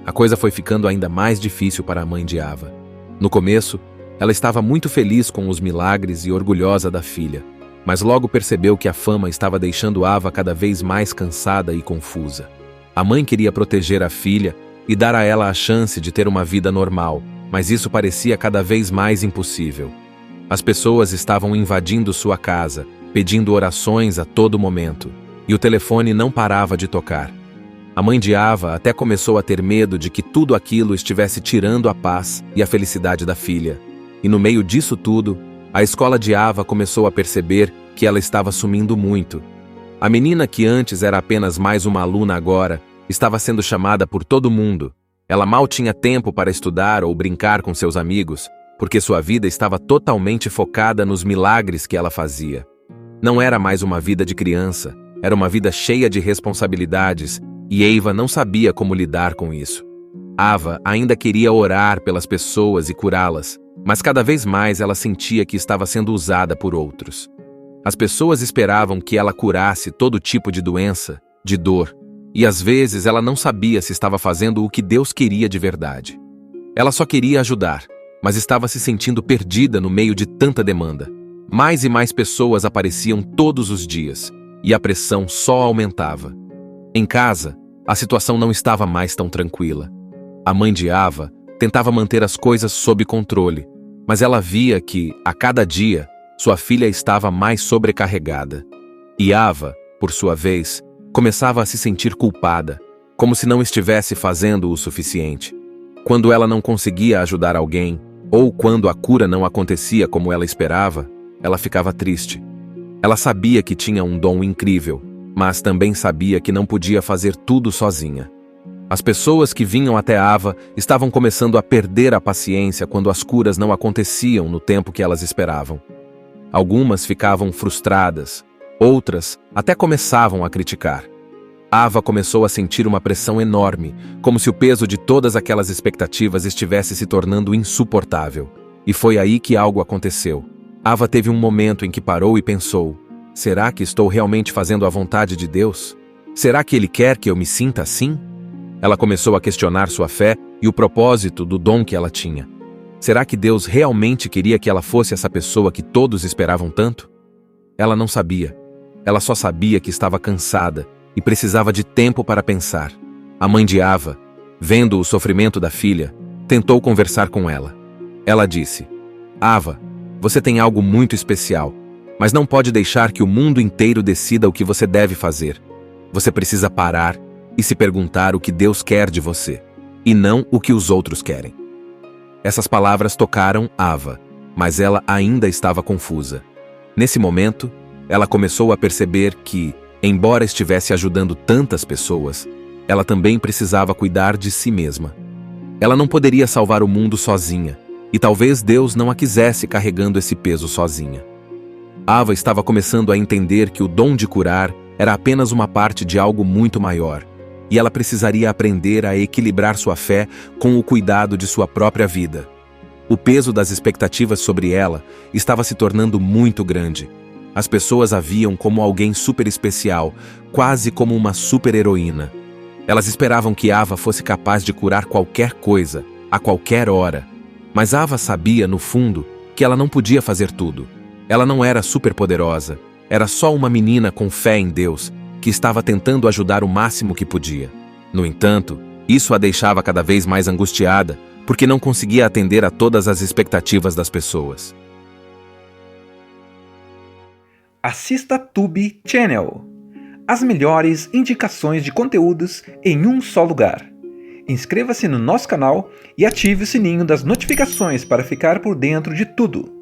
A coisa foi ficando ainda mais difícil para a mãe de Ava. No começo, ela estava muito feliz com os milagres e orgulhosa da filha, mas logo percebeu que a fama estava deixando Ava cada vez mais cansada e confusa. A mãe queria proteger a filha e dar a ela a chance de ter uma vida normal, mas isso parecia cada vez mais impossível. As pessoas estavam invadindo sua casa, pedindo orações a todo momento, e o telefone não parava de tocar. A mãe de Ava até começou a ter medo de que tudo aquilo estivesse tirando a paz e a felicidade da filha. E no meio disso tudo, a escola de Ava começou a perceber que ela estava sumindo muito. A menina que antes era apenas mais uma aluna agora, estava sendo chamada por todo mundo. Ela mal tinha tempo para estudar ou brincar com seus amigos, porque sua vida estava totalmente focada nos milagres que ela fazia. Não era mais uma vida de criança, era uma vida cheia de responsabilidades, e Ava não sabia como lidar com isso. Ava ainda queria orar pelas pessoas e curá-las, mas cada vez mais ela sentia que estava sendo usada por outros. As pessoas esperavam que ela curasse todo tipo de doença, de dor, e às vezes ela não sabia se estava fazendo o que Deus queria de verdade. Ela só queria ajudar, mas estava se sentindo perdida no meio de tanta demanda. Mais e mais pessoas apareciam todos os dias, e a pressão só aumentava. Em casa, a situação não estava mais tão tranquila. A mãe de Ava tentava manter as coisas sob controle, mas ela via que, a cada dia, sua filha estava mais sobrecarregada. E Ava, por sua vez, começava a se sentir culpada, como se não estivesse fazendo o suficiente. Quando ela não conseguia ajudar alguém, ou quando a cura não acontecia como ela esperava, ela ficava triste. Ela sabia que tinha um dom incrível, mas também sabia que não podia fazer tudo sozinha. As pessoas que vinham até Ava estavam começando a perder a paciência quando as curas não aconteciam no tempo que elas esperavam. Algumas ficavam frustradas, outras até começavam a criticar. Ava começou a sentir uma pressão enorme, como se o peso de todas aquelas expectativas estivesse se tornando insuportável. E foi aí que algo aconteceu. Ava teve um momento em que parou e pensou: será que estou realmente fazendo a vontade de Deus? Será que Ele quer que eu me sinta assim? Ela começou a questionar sua fé e o propósito do dom que ela tinha. Será que Deus realmente queria que ela fosse essa pessoa que todos esperavam tanto? Ela não sabia. Ela só sabia que estava cansada e precisava de tempo para pensar. A mãe de Ava, vendo o sofrimento da filha, tentou conversar com ela. Ela disse: Ava, você tem algo muito especial, mas não pode deixar que o mundo inteiro decida o que você deve fazer. Você precisa parar e se perguntar o que Deus quer de você, e não o que os outros querem. Essas palavras tocaram Ava, mas ela ainda estava confusa. Nesse momento, ela começou a perceber que, embora estivesse ajudando tantas pessoas, ela também precisava cuidar de si mesma. Ela não poderia salvar o mundo sozinha, e talvez Deus não a quisesse carregando esse peso sozinha. Ava estava começando a entender que o dom de curar era apenas uma parte de algo muito maior, e ela precisaria aprender a equilibrar sua fé com o cuidado de sua própria vida. O peso das expectativas sobre ela estava se tornando muito grande. As pessoas a viam como alguém super especial, quase como uma super-heroína. Elas esperavam que Ava fosse capaz de curar qualquer coisa, a qualquer hora. Mas Ava sabia, no fundo, que ela não podia fazer tudo. Ela não era superpoderosa, era só uma menina com fé em Deus, que estava tentando ajudar o máximo que podia. No entanto, isso a deixava cada vez mais angustiada, porque não conseguia atender a todas as expectativas das pessoas. Assista Tube Channel. As melhores indicações de conteúdos em um só lugar. Inscreva-se no nosso canal e ative o sininho das notificações para ficar por dentro de tudo.